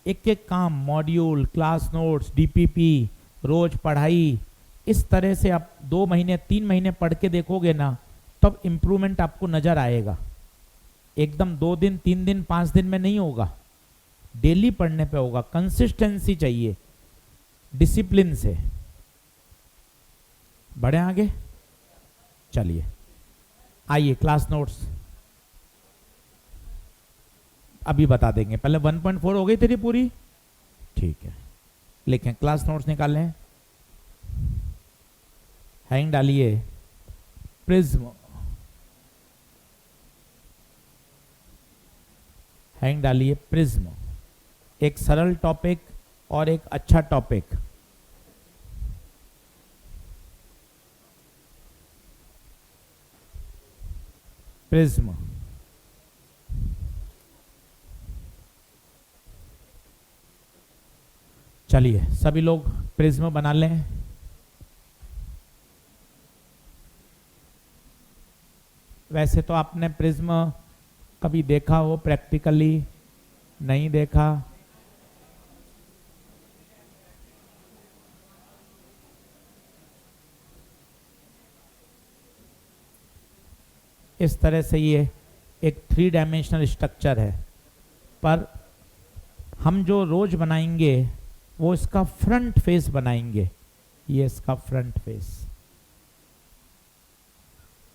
एक एक काम, मॉड्यूल, क्लास नोट्स, DPP, रोज पढ़ाई, इस तरह से आप 2 महीने 3 महीने पढ़ के देखोगे ना, तब इम्प्रूवमेंट आपको नजर आएगा। एकदम 2 दिन 3 दिन 5 दिन में नहीं होगा, डेली पढ़ने पे होगा। कंसिस्टेंसी चाहिए, डिसिप्लिन से। बढ़े आगे? चलिए आइए, क्लास नोट्स अभी बता देंगे। पहले 1.4 हो गई तेरी पूरी, ठीक है। लिखें, क्लास नोट्स निकालें, हैंग डालिए, प्रिज्म, हैंग डालिए, प्रिज्म। एक सरल टॉपिक और एक अच्छा टॉपिक। प्रिज्म, चलिए सभी लोग प्रिज्म बना लें। वैसे तो आपने प्रिज्म कभी देखा हो प्रैक्टिकली? नहीं देखा? इस तरह से ये एक 3 डायमेंशनल स्ट्रक्चर है, पर हम जो रोज बनाएंगे वो इसका फ्रंट फेस बनाएंगे। ये इसका फ्रंट फेस।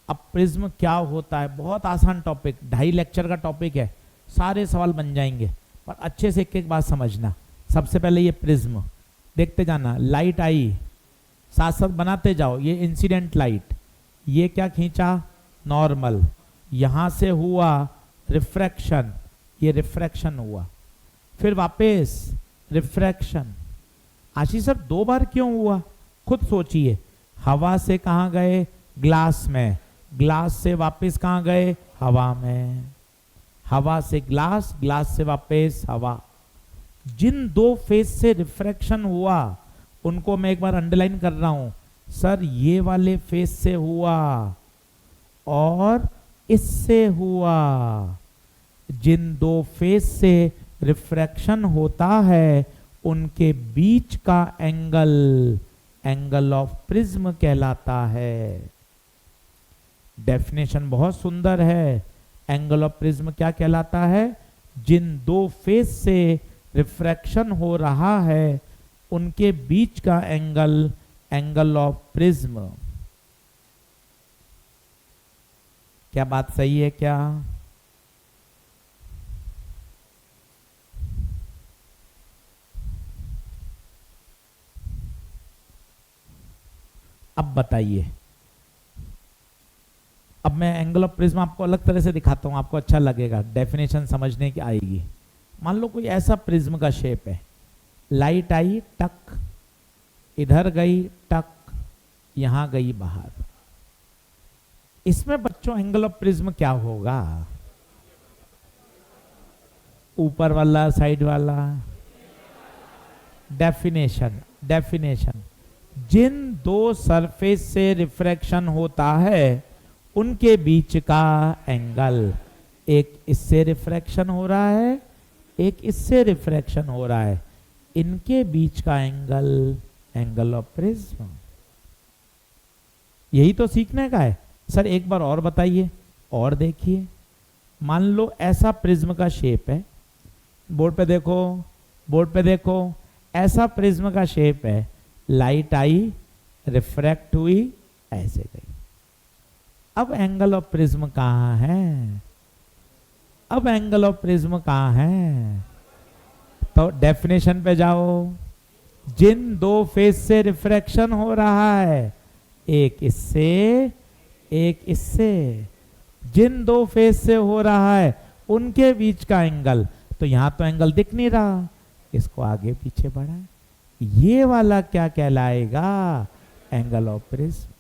अब प्रिज्म क्या होता है? बहुत आसान टॉपिक, 2.5 लेक्चर का टॉपिक है, सारे सवाल बन जाएंगे, पर अच्छे से एक एक बात समझना। सबसे पहले ये प्रिज्म देखते जाना, लाइट आई, साथ साथ बनाते जाओ। ये इंसिडेंट लाइट, ये क्या खींचा? नॉर्मल। यहां से हुआ रिफ्रैक्शन, ये रिफ्रैक्शन हुआ। फिर वापस रिफ्रैक्शन। आशीष सर 2 बार क्यों हुआ? खुद सोचिए, हवा से कहां गए? ग्लास में, ग्लास से वापस कहां गए? हवा में, हवा से ग्लास, ग्लास से वापस हवा। जिन 2 फेज से रिफ्रैक्शन हुआ उनको मैं एक बार अंडरलाइन कर रहा हूं। सर ये वाले फेज से हुआ और इससे हुआ। जिन 2 फेज से रिफ्रैक्शन होता है उनके बीच का एंगल एंगल ऑफ प्रिज्म कहलाता है। डेफिनेशन बहुत सुंदर है। एंगल ऑफ प्रिज्म क्या कहलाता है? जिन 2 फेज से रिफ्रैक्शन हो रहा है उनके बीच का एंगल एंगल ऑफ प्रिज्म। क्या बात सही है क्या? अब बताइए। अब मैं एंगल ऑफ प्रिज्म आपको अलग तरह से दिखाता हूं, आपको अच्छा लगेगा, डेफिनेशन समझने की आएगी। मान लो कोई ऐसा प्रिज्म का शेप है, लाइट आई टक, इधर गई टक, यहां गई बाहर। इसमें बच्चों एंगल ऑफ प्रिज्म क्या होगा? ऊपर वाला, साइड वाला? Definition, definition. जिन 2 सरफेस से रिफ्रैक्शन होता है उनके बीच का एंगल, एक इससे रिफ्रैक्शन हो रहा है, एक इससे रिफ्रैक्शन हो रहा है, इनके बीच का एंगल एंगल ऑफ प्रिज्म। यही तो सीखने का है। सर एक बार और बताइए, और देखिए। मान लो ऐसा प्रिज्म का शेप है, बोर्ड पे देखो, बोर्ड पे देखो, ऐसा प्रिज्म का शेप है, लाइट आई, रिफ्रैक्ट हुई, ऐसे गई। अब एंगल ऑफ प्रिज्म कहां है? अब एंगल ऑफ प्रिज्म कहां है? तो डेफिनेशन पे जाओ। जिन 2 फेज से रिफ्रैक्शन हो रहा है, एक इससे एक इससे, जिन 2 फेज से हो रहा है उनके बीच का एंगल, तो यहां तो एंगल दिख नहीं रहा, इसको आगे पीछे बढ़ाए, ये वाला क्या कहलाएगा? Angle of prism.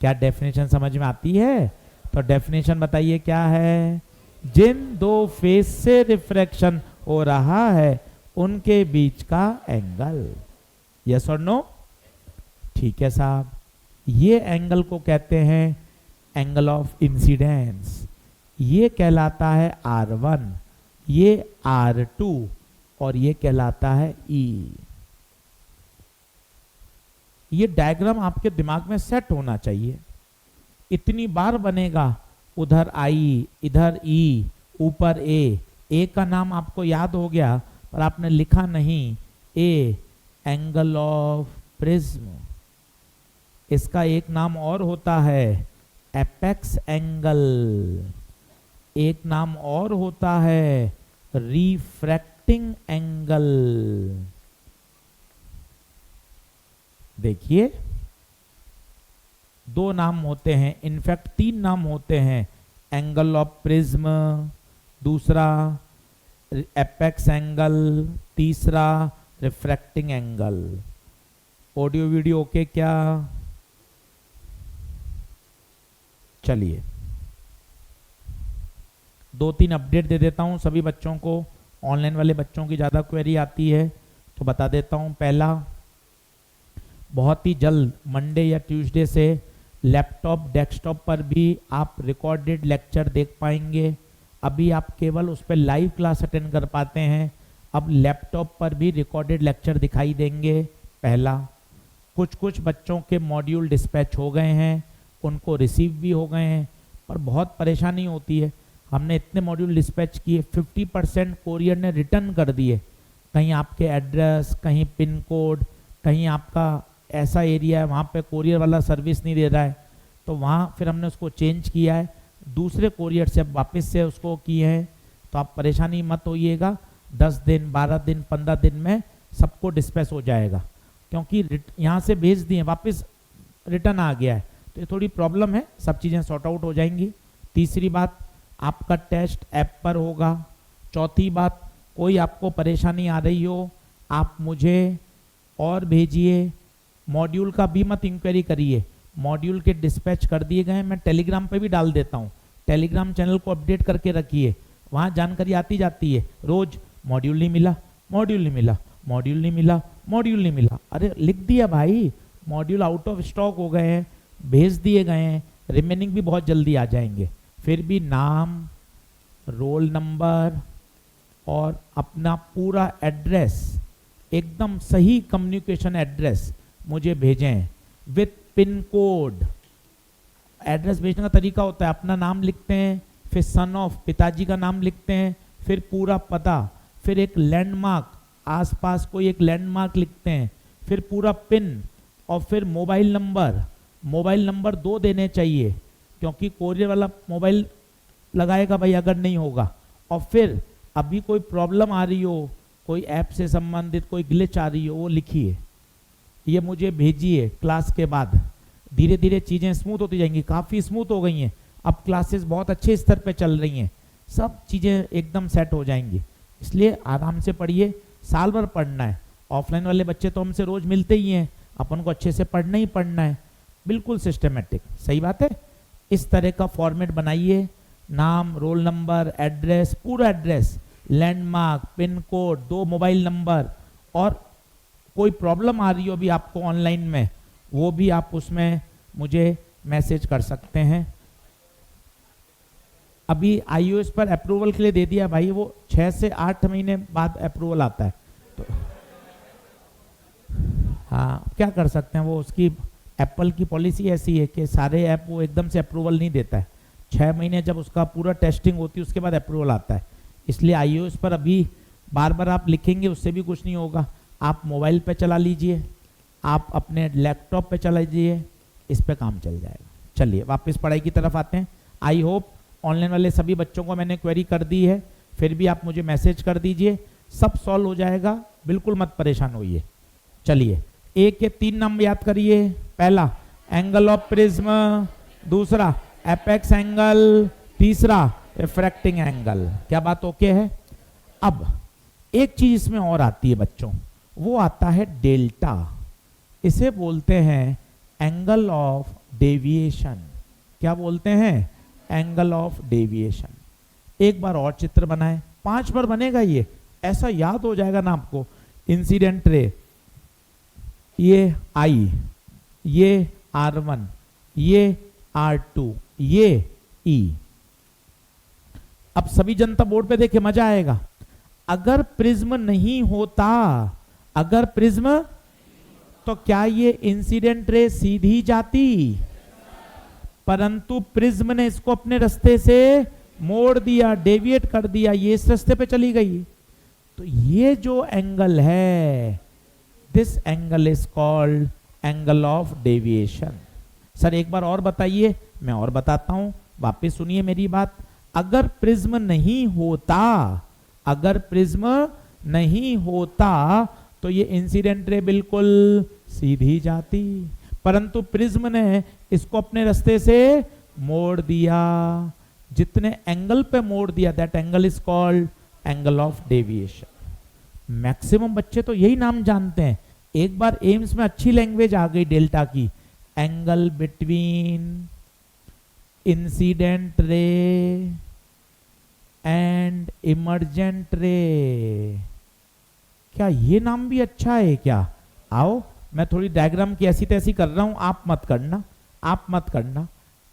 क्या डेफिनेशन समझ में आती है? तो डेफिनेशन बताइए क्या है? जिन 2 फेज से रिफ्रैक्शन हो रहा है उनके बीच का एंगल। यस और नो? ठीक है साहब। ये एंगल को कहते हैं एंगल ऑफ इंसिडेंस। ये कहलाता है R1, ये R2 और ये कहलाता है E। ये डायग्राम आपके दिमाग में सेट होना चाहिए। इतनी बार बनेगा, उधर I, इधर E, ऊपर A का नाम आपको याद हो गया पर आपने लिखा नहीं, A एंगल ऑफ प्रिज्म। इसका एक नाम और होता है एपेक्स एंगल, एक नाम और होता है रिफ्रैक्टिंग एंगल। देखिए 2 नाम होते हैं, इनफैक्ट 3 नाम होते हैं, एंगल ऑफ प्रिज्म, दूसरा एपेक्स एंगल, तीसरा refracting angle. Audio video okay क्या? चलिए 2-3 अपडेट दे देता हूं सभी बच्चों को। ऑनलाइन वाले बच्चों की ज़्यादा क्वेरी आती है तो बता देता हूं। पहला, बहुत ही जल्द मंडे या ट्यूसडे से लैपटॉप डेस्कटॉप पर भी आप रिकॉर्डेड लेक्चर देख पाएंगे। अभी आप केवल उस पर लाइव क्लास अटेंड कर पाते हैं, अब लैपटॉप पर भी रिकॉर्डेड लेक्चर दिखाई देंगे। पहला, कुछ बच्चों के मॉड्यूल डिस्पैच हो गए हैं, उनको रिसीव भी हो गए हैं, पर बहुत परेशानी होती है। हमने इतने मॉड्यूल डिस्पैच किए, 50% कोरियर ने रिटर्न कर दिए। कहीं आपके एड्रेस, कहीं पिन कोड, कहीं आपका ऐसा एरिया है वहाँ पे कोरियर वाला सर्विस नहीं दे रहा है, तो वहाँ फिर हमने उसको चेंज किया है, दूसरे कोरियर से अब वापस से उसको किए हैं। तो आप परेशानी मत होइएगा, 10 दिन 12 दिन 15 दिन में सबको डिस्पैच हो जाएगा, क्योंकि यहाँ से भेज दिए वापस रिटर्न आ गया है, तो ये थोड़ी प्रॉब्लम है, सब चीज़ें सॉर्ट आउट हो जाएंगी। तीसरी बात, आपका टेस्ट ऐप पर होगा। चौथी बात, कोई आपको परेशानी आ रही हो आप मुझे और भेजिए, मॉड्यूल का भी मत इंक्वायरी करिए, मॉड्यूल के डिस्पैच कर दिए गए, मैं टेलीग्राम पे भी डाल देता हूँ, टेलीग्राम चैनल को अपडेट करके रखिए, वहाँ जानकारी आती जाती है रोज। मॉड्यूल नहीं मिला, मॉड्यूल नहीं मिला, मॉड्यूल नहीं मिला, मॉड्यूल नहीं मिला, अरे लिख दिया भाई, मॉड्यूल आउट ऑफ स्टॉक हो गए हैं, भेज दिए गए हैं, रिमेनिंग भी बहुत जल्दी आ जाएंगे। फिर भी नाम, रोल नंबर और अपना पूरा एड्रेस, एकदम सही कम्युनिकेशन एड्रेस मुझे भेजें विथ पिन कोड। एड्रेस भेजने का तरीका होता है, अपना नाम लिखते हैं, फिर सन ऑफ पिताजी का नाम लिखते हैं, फिर पूरा पता, फिर एक लैंडमार्क, आसपास कोई एक लैंडमार्क लिखते हैं, फिर पूरा पिन और फिर मोबाइल नंबर। मोबाइल नंबर 2 देने चाहिए क्योंकि कोरियर वाला मोबाइल लगाएगा भाई अगर नहीं होगा। और फिर अभी कोई प्रॉब्लम आ रही हो, कोई ऐप से संबंधित कोई ग्लिच आ रही हो, वो लिखिए, ये मुझे भेजिए क्लास के बाद। धीरे धीरे चीज़ें स्मूथ होती जाएंगी, काफ़ी स्मूथ हो गई हैं, अब क्लासेस बहुत अच्छे स्तर पे चल रही हैं, सब चीज़ें एकदम सेट हो जाएंगी। इसलिए आराम से पढ़िए, साल भर पढ़ना है। ऑफलाइन वाले बच्चे तो हमसे रोज मिलते ही हैं, अपन को अच्छे से पढ़ना ही पढ़ना है, बिल्कुल सिस्टमेटिक, सही बात है। इस तरह का फॉर्मेट बनाइए, नाम, रोल नंबर, एड्रेस, पूरा address, landmark, pin code, 2 mobile number, और कोई प्रॉब्लम आ रही हो अभी आपको ऑनलाइन में, वो भी आप उसमें मुझे मैसेज कर सकते हैं। अभी iOS पर अप्रूवल के लिए दे दिया भाई, वो 6 से 8 महीने बाद अप्रूवल आता है, तो हाँ क्या कर सकते हैं, वो उसकी एप्पल की पॉलिसी ऐसी है कि सारे ऐप वो एकदम से अप्रूवल नहीं देता है, 6 महीने जब उसका पूरा टेस्टिंग होती है उसके बाद अप्रूवल आता है। इसलिए iOS पर अभी बार बार आप लिखेंगे उससे भी कुछ नहीं होगा, आप मोबाइल पे चला लीजिए, आप अपने लैपटॉप पे चला लीजिए, इस पे काम चल जाएगा। चलिए वापस पढ़ाई की तरफ आते हैं। आई होप ऑनलाइन वाले सभी बच्चों को मैंने क्वेरी कर दी है, फिर भी आप मुझे मैसेज कर दीजिए, सब सॉल्व हो जाएगा, बिल्कुल मत परेशान होइए। चलिए एक के 3 नाम याद करिए। पहला एंगल ऑफ प्रिज्म, दूसरा एपेक्स एंगल, तीसरा रिफ्रैक्टिंग एंगल। क्या बात ओके है? अब एक चीज इसमें और आती है बच्चों, वो आता है डेल्टा, इसे बोलते हैं एंगल ऑफ डेविएशन। क्या बोलते हैं? Angle of deviation. एक बार और चित्र बनाएं, 5 बार बनेगा ये, ऐसा याद हो जाएगा ना आपको। इंसिडेंट रे, ये आई, ये R1, ये R2, ये E। अब सभी जनता बोर्ड पे देखे, मजा आएगा। अगर प्रिज्म नहीं होता, अगर प्रिज्म, तो क्या ये इंसिडेंट रे सीधी जाती? परंतु प्रिज्म ने इसको अपने रास्ते से मोड़ दिया, डेविएट कर दिया, ये इस रास्ते पे चली गई। तो ये जो एंगल है, this angle is called angle of deviation. Sir एक बार और बताइए, मैं और बताता हूं, वापस सुनिए मेरी बात। अगर प्रिज्म नहीं होता, अगर प्रिज्म नहीं होता तो ये इंसिडेंट रे बिल्कुल सीधी जाती, परंतु प्रिज्म ने इसको अपने रास्ते से मोड़ दिया। जितने एंगल पे मोड़ दिया, that angle is called angle of deviation. Maximum बच्चे तो यही नाम जानते हैं। एक बार एम्स में अच्छी लैंग्वेज आ गई डेल्टा की, angle between incident ray and emergent रे। क्या ये नाम भी अच्छा है क्या? आओ मैं थोड़ी डायग्राम की ऐसी तैसी कर रहा हूं, आप मत करना, आप मत करना।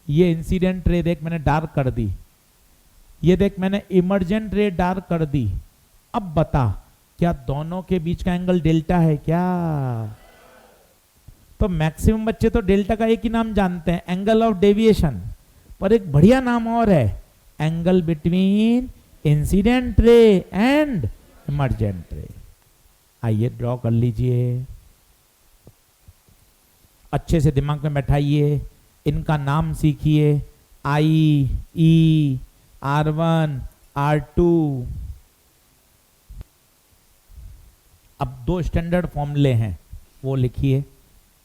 ये इंसिडेंट रे देख मैंने डार्क कर दी, ये देख मैंने इमर्जेंट रे डार्क कर दी। अब बता क्या दोनों के बीच का एंगल डेल्टा है क्या? तो मैक्सिमम बच्चे तो डेल्टा का एक ही नाम जानते हैं, एंगल ऑफ डेविएशन, पर एक बढ़िया नाम और है, angle between incident ray and emergent रे। आइए ड्रॉ कर लीजिए, अच्छे से दिमाग में बैठाइए, इनका नाम सीखिए, आई, ई, R1, R2। अब 2 स्टैंडर्ड फॉर्मूले हैं, वो लिखिए।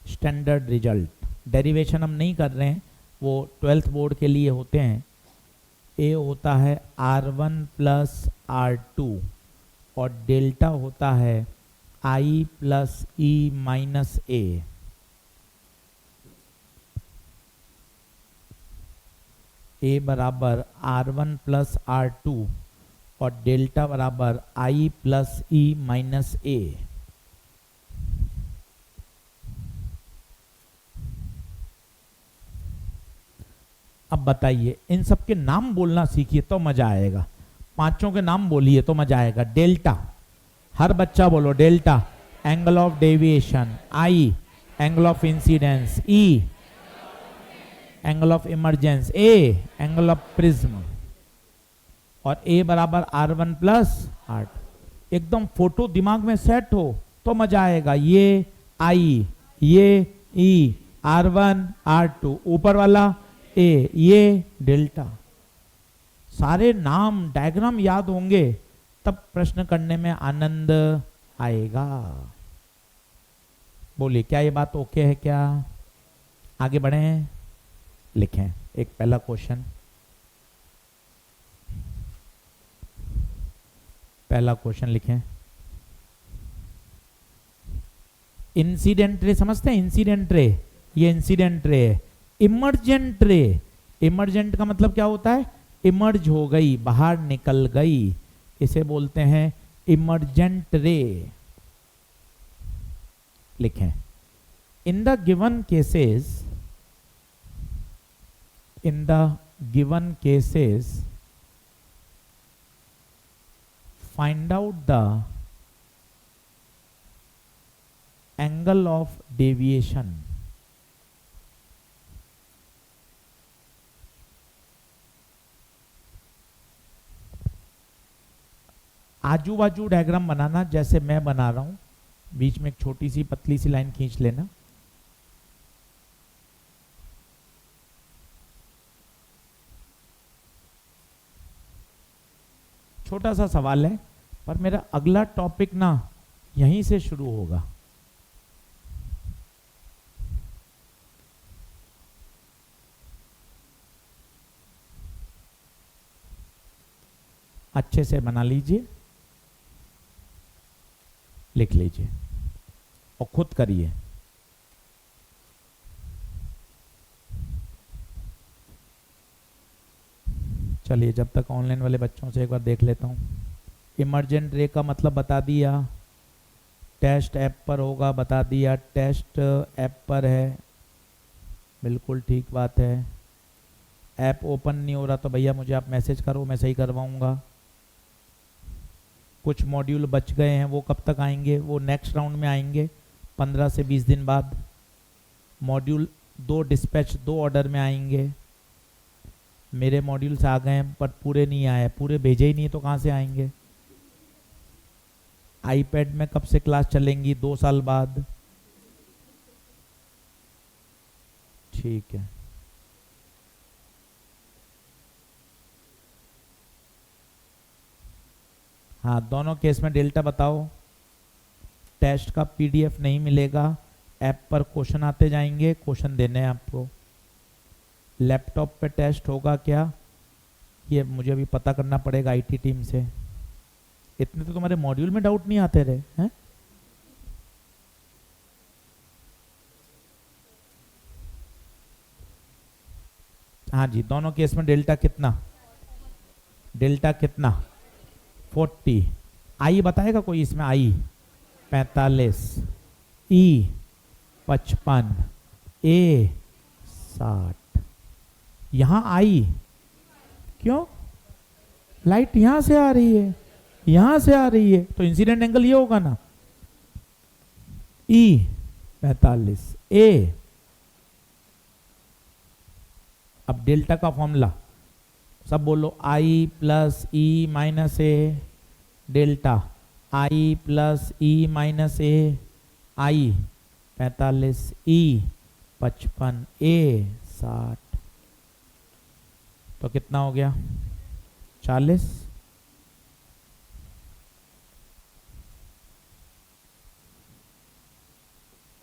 स्टैंडर्ड रिजल्ट, डेरिवेशन हम नहीं कर रहे हैं, वो 12th बोर्ड के लिए होते हैं। ए होता है R1 प्लस R2 और डेल्टा होता है आई प्लस ई माइनस ए, ए बराबर R1 प्लस R2 और डेल्टा बराबर I प्लस ई माइनस ए। अब बताइए, इन सब के नाम बोलना सीखिए तो मजा आएगा। पांचों के नाम बोलिए तो मजा आएगा। डेल्टा, हर बच्चा बोलो delta, angle of deviation. I, angle of incidence. E, angle of emergence. A, angle of prism. और ए बराबर R1 प्लस R2। एकदम फोटो दिमाग में सेट हो तो मजा आएगा। ये आई, ये ई, R1 R2, ऊपर वाला ए, ये डेल्टा। सारे नाम डायग्राम याद होंगे तब प्रश्न करने में आनंद आएगा। बोलिए, क्या ये बात ओके है? क्या आगे बढ़ें? लिखें एक पहला क्वेश्चन। पहला क्वेश्चन लिखें। इंसिडेंट रे समझते हैं? इंसिडेंट रे, ये इंसिडेंट रे है। इमरजेंट रे, इमरजेंट का मतलब क्या होता है? इमर्ज हो गई, बाहर निकल गई, इसे बोलते हैं इमरजेंट रे। लिखें, in the given cases, in the given cases find out the angle of deviation। आजू बाजू डायग्राम बनाना जैसे मैं बना रहा हूं, बीच में एक छोटी सी पतली सी लाइन खींच लेना। छोटा सा सवाल है, पर मेरा अगला टॉपिक ना यहीं से शुरू होगा। अच्छे से बना लीजिए, लिख लीजिए और खुद करिए। चलिए, जब तक ऑनलाइन वाले बच्चों से एक बार देख लेता हूँ। इमरजेंट रे का मतलब बता दिया, टेस्ट ऐप पर होगा बता दिया, टेस्ट ऐप पर है, बिल्कुल ठीक बात है। ऐप ओपन नहीं हो रहा तो भैया मुझे आप मैसेज करो, मैं सही करवाऊंगा। कुछ मॉड्यूल बच गए हैं, वो कब तक आएंगे? वो नेक्स्ट राउंड में आएंगे 15 से 20 दिन बाद। मॉड्यूल 2 डिस्पैच 2 ऑर्डर में आएंगे। मेरे मॉड्यूल्स आ गए हैं पर पूरे नहीं आए, पूरे भेजे ही नहीं तो कहाँ से आएंगे? आईपैड में कब से क्लास चलेंगी? 2 साल बाद। ठीक है, हाँ दोनों केस में डेल्टा बताओ। टेस्ट का पीडीएफ नहीं मिलेगा, ऐप पर क्वेश्चन आते जाएंगे, क्वेश्चन देने हैं आपको। लैपटॉप पे टेस्ट होगा क्या, ये मुझे अभी पता करना पड़ेगा आईटी टीम से। इतने तो तुम्हारे मॉड्यूल में डाउट नहीं आते रहे हैं? हाँ जी, दोनों केस में डेल्टा कितना? डेल्टा कितना? 40। आई बताएगा कोई इसमें? आई 45, ई 55, ए 60। यहां आई क्यों? लाइट यहां से आ रही है, यहां से आ रही है, तो इंसिडेंट एंगल ये होगा ना। ई 45, ए। अब डेल्टा का फॉर्मूला सब बोलो, आई प्लस ई माइनस ए डेल्टा, आई प्लस ई माइनस ए, आई 45, ई 55, ए 60। तो कितना हो गया? 40।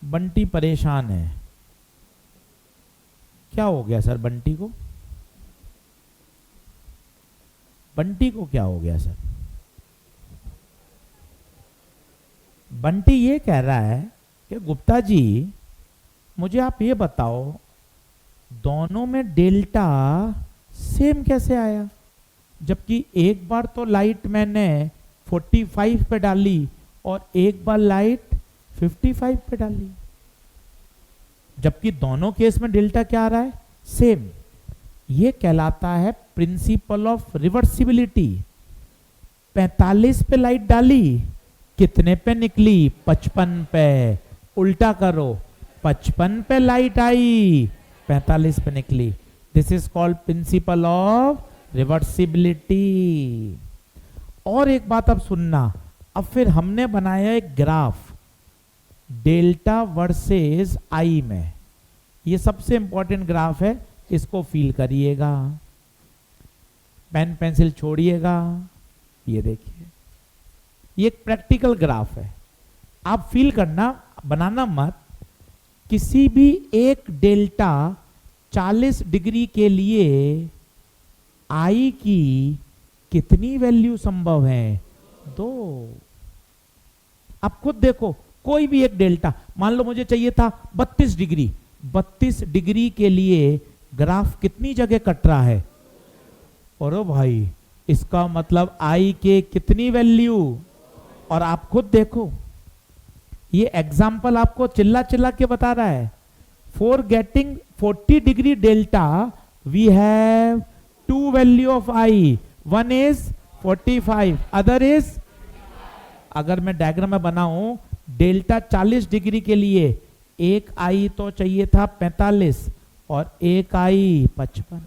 बंटी परेशान है। क्या हो गया सर बंटी को? बंटी को क्या हो गया सर? बंटी ये कह रहा है कि गुप्ता जी मुझे आप ये बताओ दोनों में डेल्टा सेम कैसे आया, जबकि एक बार तो लाइट मैंने 45 पे डाली और एक बार लाइट 55 पे डाली, जबकि दोनों केस में डेल्टा क्या आ रहा है, सेम। ये कहलाता है प्रिंसिपल ऑफ रिवर्सिबिलिटी। 45 पे लाइट डाली, कितने पे निकली, 55 पे। उल्टा करो, 55 पे लाइट आई, 45 पे निकली। This is called principle of reversibility. और एक बात अब सुनना, अब फिर हमने बनाया एक ग्राफ डेल्टा वर्सेस आई में। ये सबसे इंपॉर्टेंट ग्राफ है, इसको फील करिएगा, पेन पेंसिल छोड़िएगा। ये देखिए, ये एक प्रैक्टिकल ग्राफ है, आप फील करना, बनाना मत। किसी भी एक डेल्टा 40 डिग्री के लिए आई की कितनी वैल्यू संभव है, 2। आप खुद देखो, कोई भी एक डेल्टा, मान लो मुझे चाहिए था 32 डिग्री, 32 डिग्री के लिए ग्राफ कितनी जगह कट रहा है, और भाई इसका मतलब आई के कितनी वैल्यू। और आप खुद देखो, ये एग्जाम्पल आपको चिल्ला चिल्ला के बता रहा है। For getting 40 degree delta we have 2 value of I, one is 45, other is. अगर मैं डायग्राम में बनाऊं, डेल्टा 40 डिग्री के लिए एक आई तो चाहिए था 45 और एक आई 55।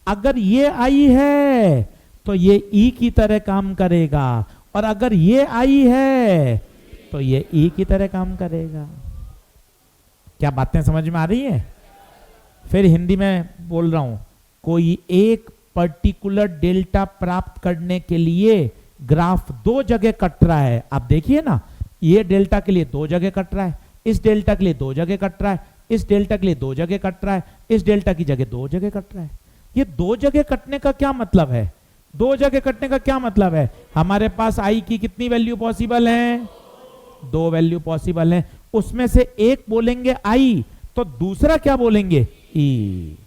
अगर ये आई है तो ये ई की तरह काम करेगा, और अगर ये आई है तो ये ई की तरह काम करेगा। क्या बातें समझ में आ रही है? फिर हिंदी में बोल रहा हूं, कोई एक पर्टिकुलर डेल्टा प्राप्त करने के लिए ग्राफ 2 जगह कट रहा है। आप देखिए ना, ये डेल्टा के लिए 2 जगह कट रहा है, इस डेल्टा के लिए 2 जगह कट रहा है, इस डेल्टा के लिए 2 जगह कट रहा है, इस डेल्टा की जगह 2 जगह कट रहा है। ये 2 जगह कटने का क्या मतलब है? 2 जगह कटने का क्या मतलब है? हमारे पास आई की कितनी वैल्यू पॉसिबल है? 2 वैल्यू पॉसिबल है। उसमें से एक बोलेंगे आई, तो दूसरा क्या बोलेंगे? ई।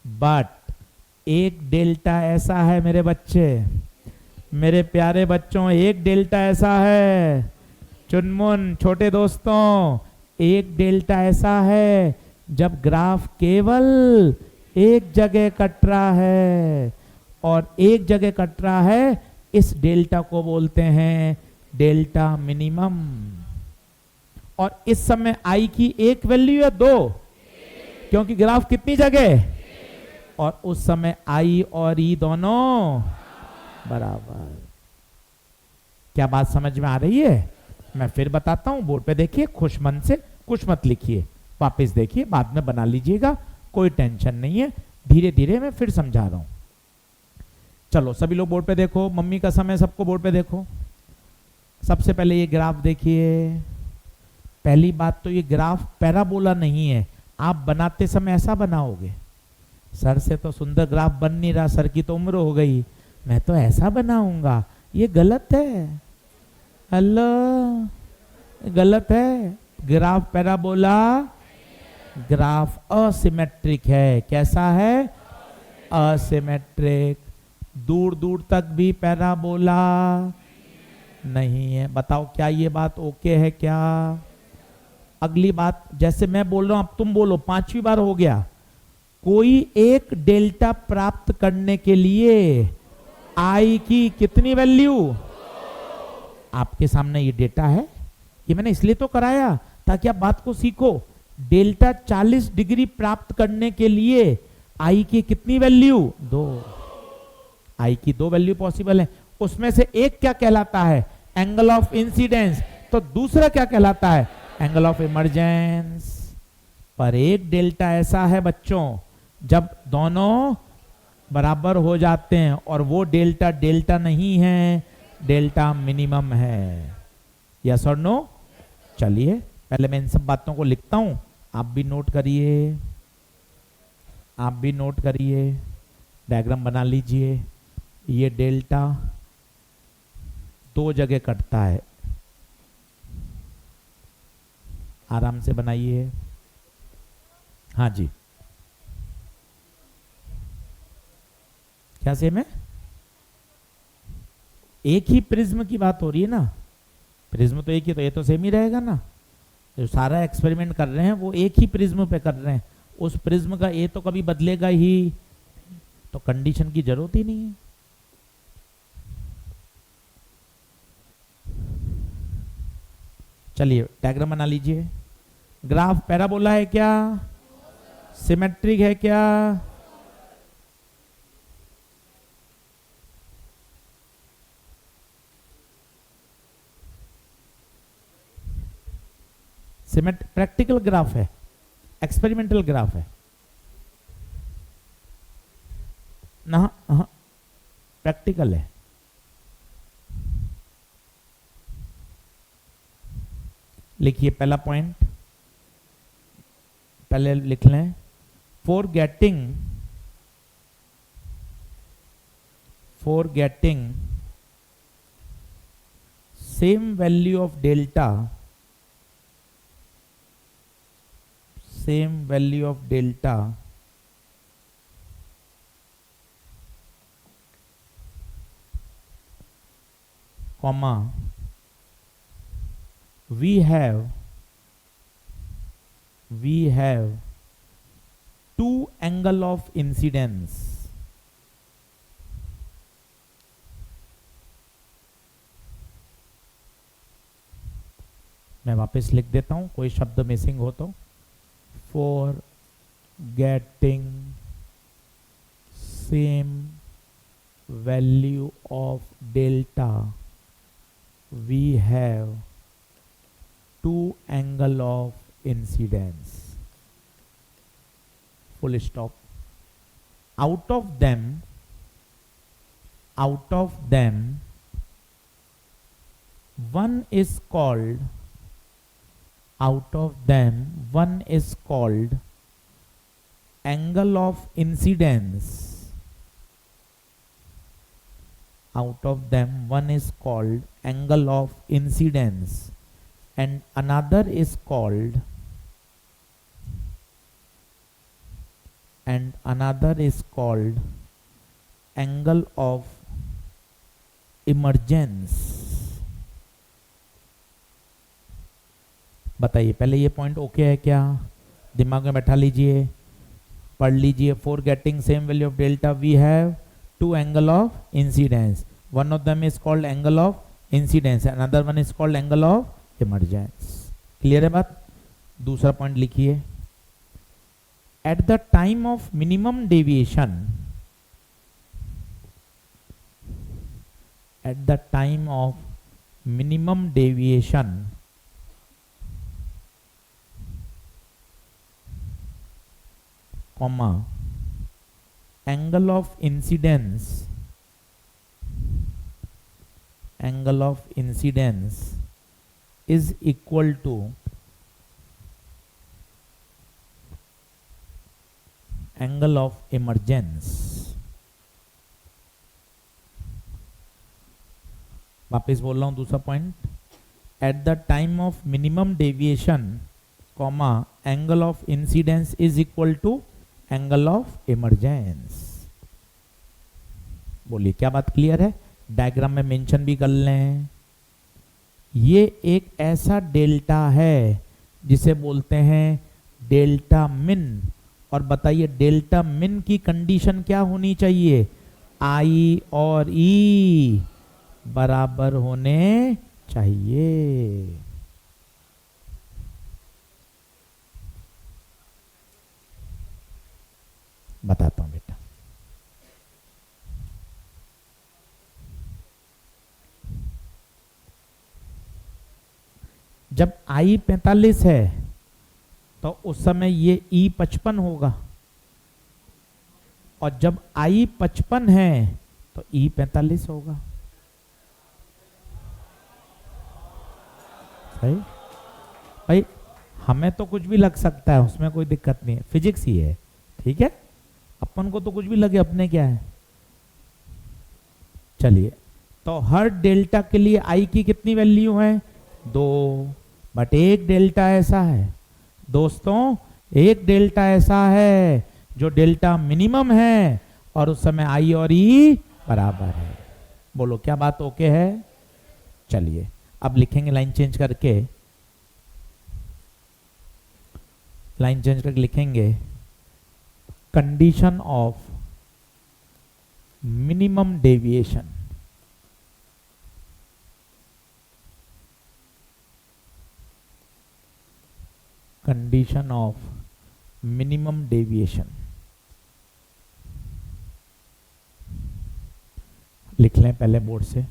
बट एक डेल्टा ऐसा है मेरे बच्चे, मेरे प्यारे बच्चों, एक डेल्टा ऐसा है, चुनमुन छोटे दोस्तों, एक डेल्टा ऐसा है जब ग्राफ केवल एक जगह कट रहा है, और एक जगह कट रहा है, इस डेल्टा को बोलते हैं डेल्टा मिनिमम। और इस समय आई की एक वैल्यू है 2, क्योंकि ग्राफ कितनी जगह, और उस समय आई और ई दोनों बराबर। क्या बात समझ में आ रही है? मैं फिर बताता हूं, बोर्ड पे देखिए, खुश मन से कुछ मत लिखिए, वापस देखिए, बाद में बना लीजिएगा, कोई टेंशन नहीं है, धीरे धीरे मैं फिर समझा रहा हूं। चलो सभी लोग बोर्ड पे देखो, मम्मी का समय, सबको बोर्ड पे देखो। सबसे पहले ये ग्राफ देखिए। पहली बात तो ये ग्राफ पैराबोला नहीं है, आप बनाते समय ऐसा बनाओगे, सर से तो सुंदर ग्राफ बन नहीं रहा, सर की तो उम्र हो गई, मैं तो ऐसा बनाऊंगा, ये गलत है। अल्लाह, गलत है। ग्राफ पैराबोला, ग्राफ असिमेट्रिक है। कैसा है? असिमेट्रिक। दूर दूर तक भी पैराबोला नहीं है। बताओ क्या ये बात ओके है क्या? अगली बात, जैसे मैं बोल रहा हूं अब तुम बोलो, 5वीं बार हो गया। कोई एक डेल्टा प्राप्त करने के लिए आई की कितनी वैल्यू? आपके सामने ये डेटा है, ये मैंने इसलिए तो कराया ताकि आप बात को सीखो। डेल्टा 40 डिग्री प्राप्त करने के लिए आई की कितनी वैल्यू? 2। आई की 2 वैल्यू पॉसिबल है। उसमें से एक क्या कहलाता है? Angle of incidence. तो दूसरा क्या कहलाता है? Angle of emergence. पर एक डेल्टा ऐसा है बच्चों, जब दोनों बराबर हो जाते हैं, और वो डेल्टा डेल्टा नहीं है, डेल्टा मिनिमम है। यस और नो? चलिए पहले मैं इन सब बातों को लिखता हूं, आप भी नोट करिए, आप भी नोट करिए, डायग्राम बना लीजिए। ये डेल्टा 2 जगह कटता है, आराम से बनाइए। हाँ जी, क्या सेम है? एक ही प्रिज्म की बात हो रही है ना, प्रिज्म तो एक ही, तो ये तो सेम ही रहेगा ना। जो सारा एक्सपेरिमेंट कर रहे हैं वो एक ही प्रिज्म पे कर रहे हैं, उस प्रिज्म का ए तो कभी बदलेगा ही, तो कंडीशन की जरूरत ही नहीं है। चलिए डायग्राम बना लीजिए। ग्राफ पैराबोला है क्या? सिमेट्रिक है क्या? प्रैक्टिकल ग्राफ है, एक्सपेरिमेंटल ग्राफ है ना? प्रैक्टिकल है। लिखिए पहला पॉइंट, पहले लिख लें। For getting same value of delta, comma we have two angle of incidence, मैं वापस लिख देता हूं, कोई शब्द मिसिंग हो तो। For getting same value of delta we have two angle of incidence, full stop. Out of them one is called angle of incidence. Out of them one is called angle of incidence and another is called angle of emergence. बताइए पहले ये point okay है क्या? दिमाग में बैठा लीजिए, पढ़ लीजिए। For getting same value of delta we have two angle of incidence, one of them is called angle of incidence, another one is called angle of emergence. Clear है बात? दूसरा पॉइंट लिखिए। at the time of minimum deviation, comma angle of incidence is equal to angle of emergence. वापस बोल रहा हूं दूसरा point. At the time of minimum deviation, comma angle of incidence is equal to angle of emergence. बोलिए क्या बात clear है? Diagram में मेंशन भी कर लें। ये एक ऐसा डेल्टा है जिसे बोलते हैं डेल्टा मिन, और बताइए डेल्टा मिन की कंडीशन क्या होनी चाहिए? आई और ई बराबर होने चाहिए। बताता हूं बेटा। जब I 45 है तो उस समय ये E 55 होगा, और जब I 55 है तो E 45 होगा। सही भाई, हमें तो कुछ भी लग सकता है, उसमें कोई दिक्कत नहीं है, फिजिक्स ही है, ठीक है। अपन को तो कुछ भी लगे, अपने क्या है। चलिए, तो हर डेल्टा के लिए I की कितनी वैल्यू है? 2। बट एक डेल्टा ऐसा है दोस्तों, एक डेल्टा ऐसा है जो डेल्टा मिनिमम है और उस समय आई और ई बराबर है। बोलो क्या बात ओके है? चलिए अब लिखेंगे लाइन चेंज करके, लाइन चेंज करके लिखेंगे condition of minimum deviation. Condition of minimum deviation लिख लें पहले बोर्ड से।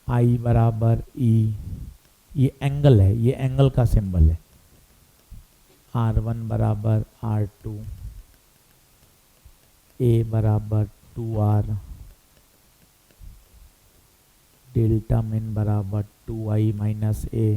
आई बराबर ई, ये एंगल है, ये एंगल का सिंबल है। R1 बराबर R2, A बराबर 2R, डेल्टा मिन बराबर 2I माइनस A,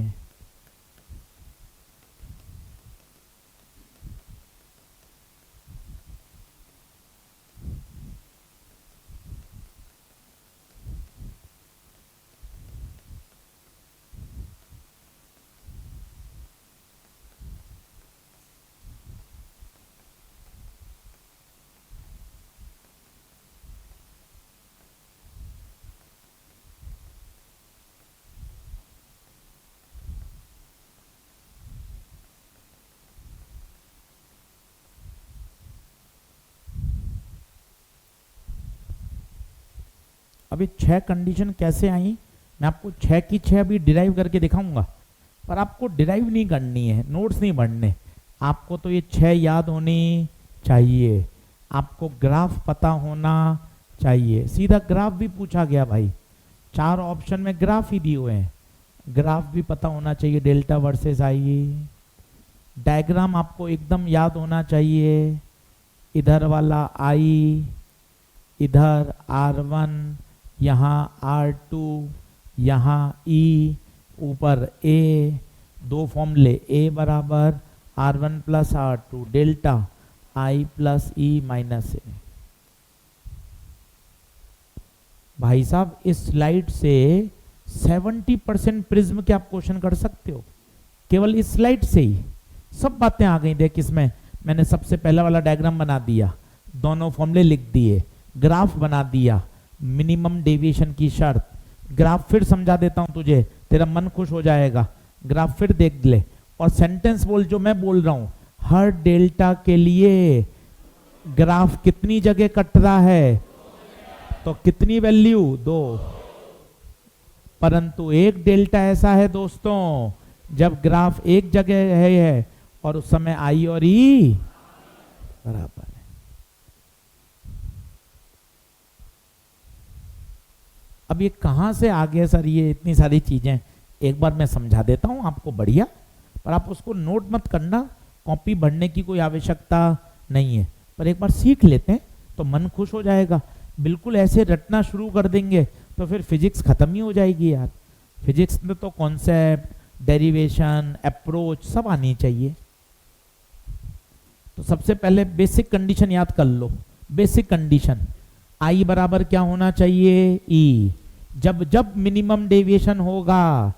अभी 6 कंडीशन कैसे आई मैं आपको 6 की 6 अभी डिराइव करके दिखाऊंगा, पर आपको डिराइव नहीं करनी है, नोट्स नहीं पढ़ने, आपको तो ये 6 याद होनी चाहिए। आपको ग्राफ पता होना चाहिए, सीधा ग्राफ भी पूछा गया भाई, 4 ऑप्शन में ग्राफ ही दिए हुए हैं, ग्राफ भी पता होना चाहिए, डेल्टा वर्सेस आई। डायग्राम आपको एकदम याद होना चाहिए, इधर वाला आई, इधर R1, यहाँ R2, यहाँ E, ऊपर A, दो फॉर्मूले A बराबर R1 plus R2 delta I plus E minus A। भाई साहब इस स्लाइड से 70% प्रिज्म के आप क्वेश्चन कर सकते हो, केवल इस स्लाइड से ही सब बातें आ गई। देख इसमें मैंने सबसे पहला वाला डायग्राम बना दिया, दोनों फॉर्मूले लिख दिए, ग्राफ बना दिया, मिनिमम डेविएशन की शर्त, ग्राफ फिर समझा देता हूं तुझे, तेरा मन खुश हो जाएगा, ग्राफ फिर देख ले और सेंटेंस बोल जो मैं बोल रहा हूं, हर डेल्टा के लिए ग्राफ कितनी जगह कट रहा है, तो कितनी वैल्यू 2, परंतु एक डेल्टा ऐसा है दोस्तों जब ग्राफ एक जगह है और उस समय आई और ई बराबर है। अब ये कहां से आ गया सर ये इतनी सारी चीजें, एक बार मैं समझा देता हूं आपको बढ़िया, पर आप उसको नोट मत करना, कॉपी भरने की कोई आवश्यकता नहीं है, पर एक बार सीख लेते हैं तो मन खुश हो जाएगा। बिल्कुल ऐसे रटना शुरू कर देंगे तो फिर फिजिक्स खत्म ही हो जाएगी यार। फिजिक्स में तो कॉन्सेप्ट, डेरिवेशन, अप्रोच सब आनी चाहिए। तो सबसे पहले बेसिक कंडीशन याद कर लो। बेसिक कंडीशन आई बराबर क्या होना चाहिए, ई। जब जब मिनिमम डेविएशन होगा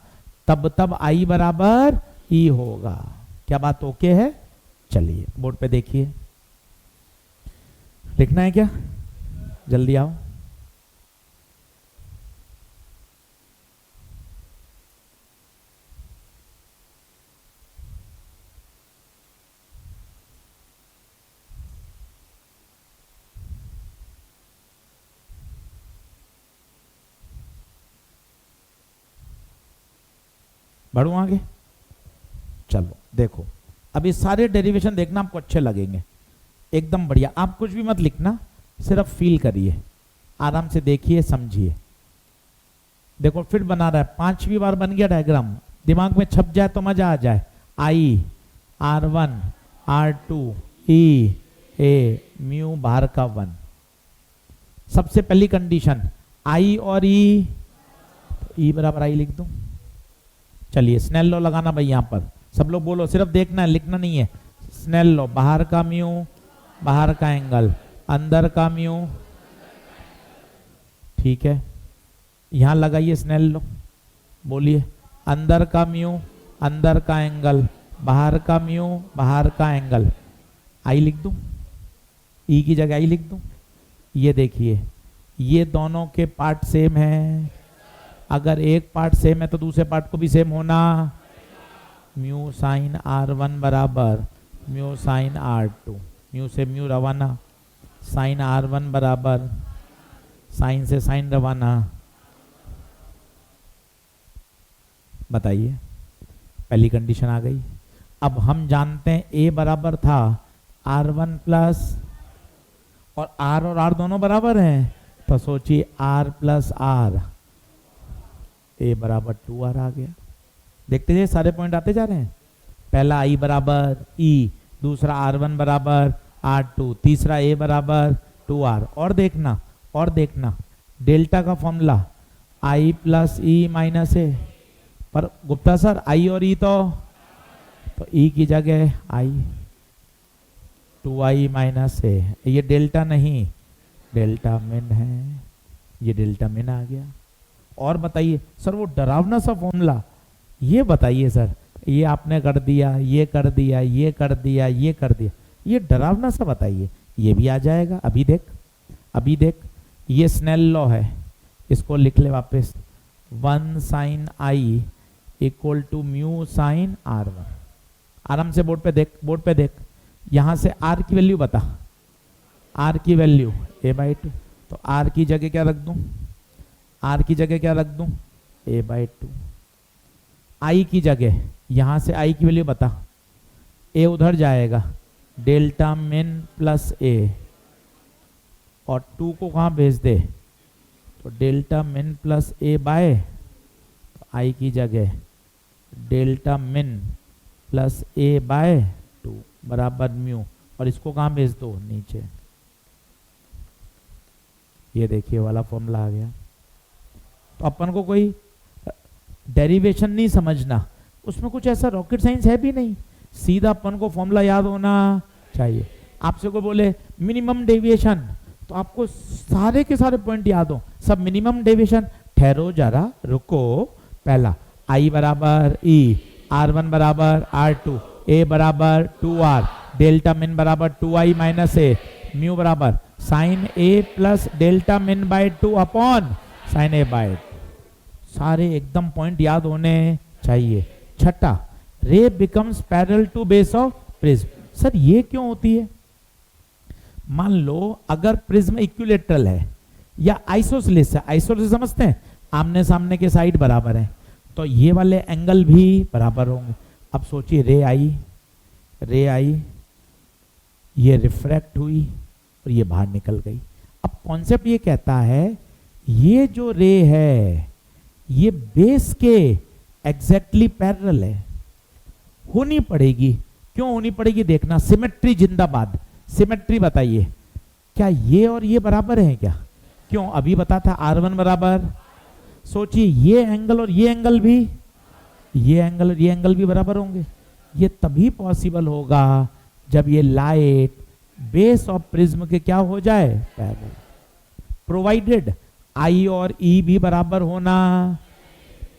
तब तब आई बराबर ई होगा। क्या बात ओके है? चलिए बोर्ड पे देखिए, लिखना है क्या? जल्दी आओ। बढ़ू आगे, चलो देखो अब ये सारे डेरिवेशन देखना आपको अच्छे लगेंगे, एकदम बढ़िया। आप कुछ भी मत लिखना, सिर्फ फील करिए, आराम से देखिए, समझिए। देखो फिर बना रहा है, 5वीं बार बन गया डायग्राम, दिमाग में छप जाए तो मजा आ जाए। आई, R1, R2, E, A, mu बाहर का 1। सबसे पहली कंडीशन आई और ई, ई बराबर आई लिख दूं। चलिए स्नेल लॉ लगाना भाई, यहां पर सब लोग बोलो, सिर्फ देखना है, लिखना नहीं है। स्नेल लॉ, बाहर का म्यू बाहर का एंगल, अंदर का म्यू, ठीक है। यहां लगाइए स्नेल लॉ, बोलिए अंदर का म्यू, अंदर का एंगल, बाहर का म्यू, बाहर का एंगल। आई लिख दूं, ई की जगह आई लिख दूं। ये देखिए, ये दोनों के पार्ट सेम है। अगर एक पार्ट सेम है तो दूसरे पार्ट को भी सेम होना। म्यू साइन R1 बराबर म्यू साइन R2, म्यू से म्यू रवाना, साइन R1 बराबर साइन से साइन रवाना। बताइए, पहली कंडीशन आ गई। अब हम जानते हैं ए बराबर था R1 प्लस, और R और R दोनों बराबर हैं, तो सोचिए R प्लस R, ए बराबर 2R आ गया। देखते जाइए, सारे पॉइंट आते जा रहे हैं। पहला I बराबर E, दूसरा R1 बराबर R2, तीसरा A बराबर 2R। और देखना, और देखना, डेल्टा का formula I plus E minus A. पर गुप्ता सर I और E तो E की जगह I, 2I माइनस ए। ये डेल्टा नहीं, डेल्टा मिन है। ये डेल्टा मिन आ गया। और बताइए सर, वो डरावना सा फॉर्मूला, ये बताइए सर, ये आपने कर दिया, ये कर दिया, ये कर दिया, ये कर दिया, ये डरावना सा बताइए। ये भी आ जाएगा। अभी देख, अभी देख, ये स्नेल लॉ है, इसको लिख ले वापस। 1 sine I equal to mu sine R1। आराम से बोर्ड पे देख, बोर्ड पे देख। यहां से R की वैल्यू बता, R की वैल्यू a/2, तो R की जगह क्या रख दूं, R की जगह क्या रख दूं, a/2। I की जगह, यहां से I की वैल्यू बता, a उधर जाएगा, डेल्टा मिन प्लस a, और 2 को कहां भेज दे, तो डेल्टा मिन प्लस a बाय, I की जगह डेल्टा मिन प्लस a बाय 2 बराबर म्यू, और इसको कहां भेज दो, नीचे। ये देखिए वाला फॉर्मूला आ गया। तो अपन को कोई डेरिवेशन नहीं समझना, उसमें कुछ ऐसा रॉकेट साइंस है भी नहीं, सीधा अपन को फॉर्मूला याद होना चाहिए। आपसे कोई बोले मिनिमम डेविएशन, तो आपको सारे के सारे पॉइंट याद हो, सब मिनिमम डेविएशन। ठहरो जरा, रुको। पहला I बराबर E, R1 बराबर R2, A बराबर 2R, डेल्टा मिन बराबर 2I माइनस ए, म्यू बराबर sine A plus delta min by 2 upon sine A by 2। सारे एकदम पॉइंट याद होने चाहिए। छठा, ray becomes parallel to base of prism. Sir ये क्यों होती है? मान लो अगर प्रिज्म इक्विलेटरल है या आइसोसेलेस है, आइसोसेलेस समझते हैं, आमने सामने के साइड बराबर है, तो ये वाले एंगल भी बराबर होंगे। अब सोचिए, रे आई, ये रिफ्रैक्ट हुई और ये बाहर निकल गई। अब कॉन्सेप्ट ये कहता है, ये जो रे है ये बेस के एग्जैक्टली पैरेलल है, होनी पड़ेगी। क्यों होनी पड़ेगी देखना, सिमेट्री जिंदाबाद। सिमेट्री बताइए, क्या ये और ये बराबर हैं क्या? क्यों, अभी बता था R1 बराबर, सोचिए ये एंगल और ये एंगल भी, ये एंगल और ये एंगल भी बराबर होंगे। ये तभी पॉसिबल होगा जब ये लाइट बेस ऑफ प्रिज्म के क्या हो जाए, पैरेलल। प्रोवाइडेड I और E भी बराबर होना,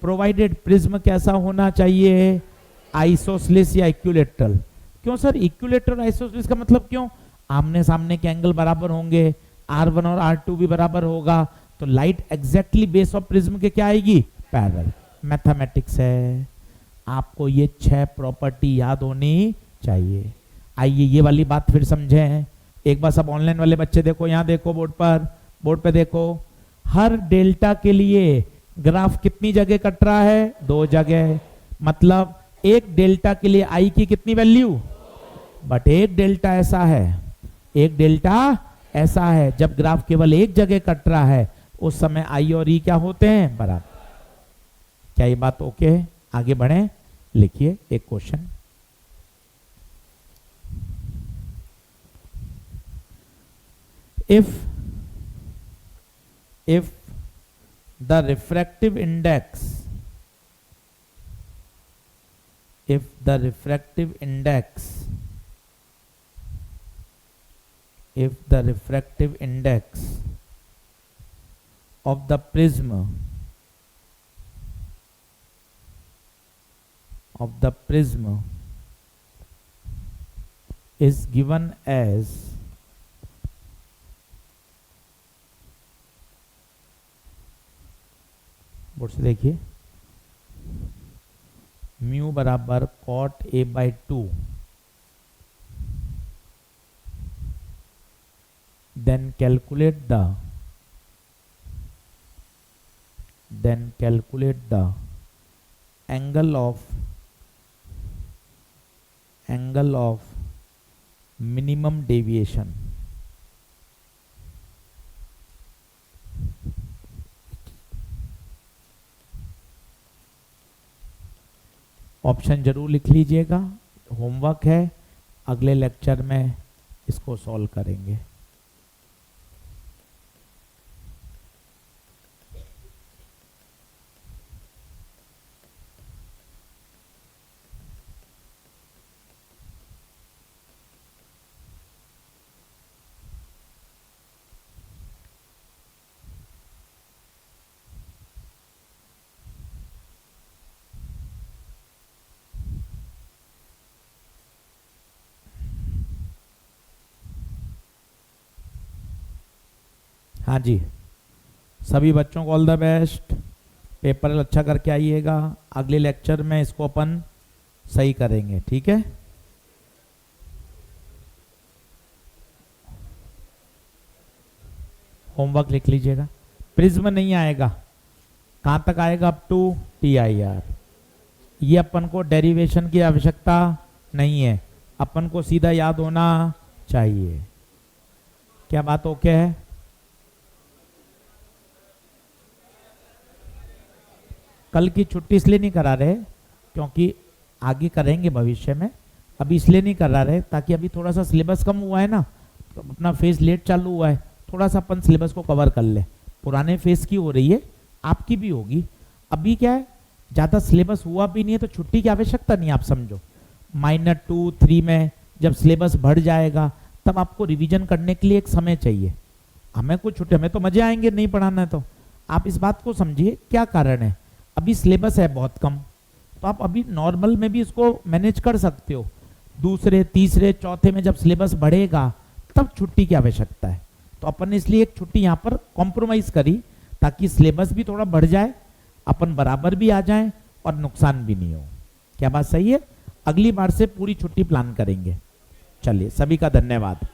प्रोवाइडेड प्रिज्म कैसा होना चाहिए, आइसोसेलेस या इक्विलेटरल। क्यों सर इक्विलेटरल आइसोसेलेस का मतलब क्यों? आमने सामने के एंगल बराबर होंगे, R1 और R2 भी बराबर होगा, तो light exactly base of prism के क्या आएगी, पैरेलल। मैथमेटिक्स है, आपको ये 6 प्रॉपर्टी याद होनी चाहिए। आइए ये वाली बात फिर समझें एक बार। सब ऑनलाइन वाले बच्चे देखो, यहाँ देखो बोर्ड पर, बोर्ड पे देखो। हर डेल्टा के लिए ग्राफ कितनी जगह कट रहा है, 2 जगह। मतलब एक डेल्टा के लिए I की कितनी वैल्यू, बट एक डेल्टा ऐसा है, एक डेल्टा ऐसा है जब ग्राफ केवल एक जगह कट रहा है, उस समय I और E क्या होते हैं, बराबर। क्या ये बात ओके है? आगे बढ़े, लिखिए एक question. if the refractive index, if the refractive index, if the refractive index of the prism of the prism is given as board से देखिए म्यू बराबर cot A by 2, then calculate the angle of minimum deviation. Option जरूर लिख लीजिएगा, homework है, अगले lecture में इसको सॉल्व करेंगे। हाँ जी, सभी बच्चों को ऑल द बेस्ट, पेपर अच्छा करके आइएगा, अगले लेक्चर में इसको अपन सही करेंगे, ठीक है। होमवर्क लिख लीजिएगा। प्रिज्म नहीं आएगा, कहाँ तक आएगा? Up to TIR। ये अपन को डेरिवेशन की आवश्यकता नहीं है, अपन को सीधा याद होना चाहिए। क्या बात ओके है? कल की छुट्टी इसलिए नहीं करा रहे क्योंकि आगे करेंगे भविष्य में, अभी इसलिए नहीं करा रहे ताकि अभी थोड़ा सा सिलेबस कम हुआ है ना, तो अपना फेज लेट चालू हुआ है, थोड़ा सा अपन सिलेबस को कवर कर ले। पुराने फेज की हो रही है, आपकी भी होगी। अभी क्या है, ज़्यादा सिलेबस हुआ भी नहीं है तो छुट्टी की आवश्यकता नहीं, आप समझो। -2, 3 में जब सिलेबस बढ़ जाएगा तब आपको रिवीजन करने के लिए एक समय चाहिए। हमें कुछ छुट्टी, हमें तो मजे आएंगे नहीं पढ़ाना है तो। आप इस बात को समझिए क्या कारण है। अभी सिलेबस है बहुत कम, तो आप अभी नॉर्मल में भी इसको मैनेज कर सकते हो। दूसरे, तीसरे, चौथे में जब सिलेबस बढ़ेगा तब छुट्टी की आवश्यकता है। तो अपन ने इसलिए एक छुट्टी यहाँ पर कॉम्प्रोमाइज करी ताकि सिलेबस भी थोड़ा बढ़ जाए, अपन बराबर भी आ जाएं और नुकसान भी नहीं हो। क्या बात सही है? अगली बार से पूरी छुट्टी प्लान करेंगे। चलिए, सभी का धन्यवाद।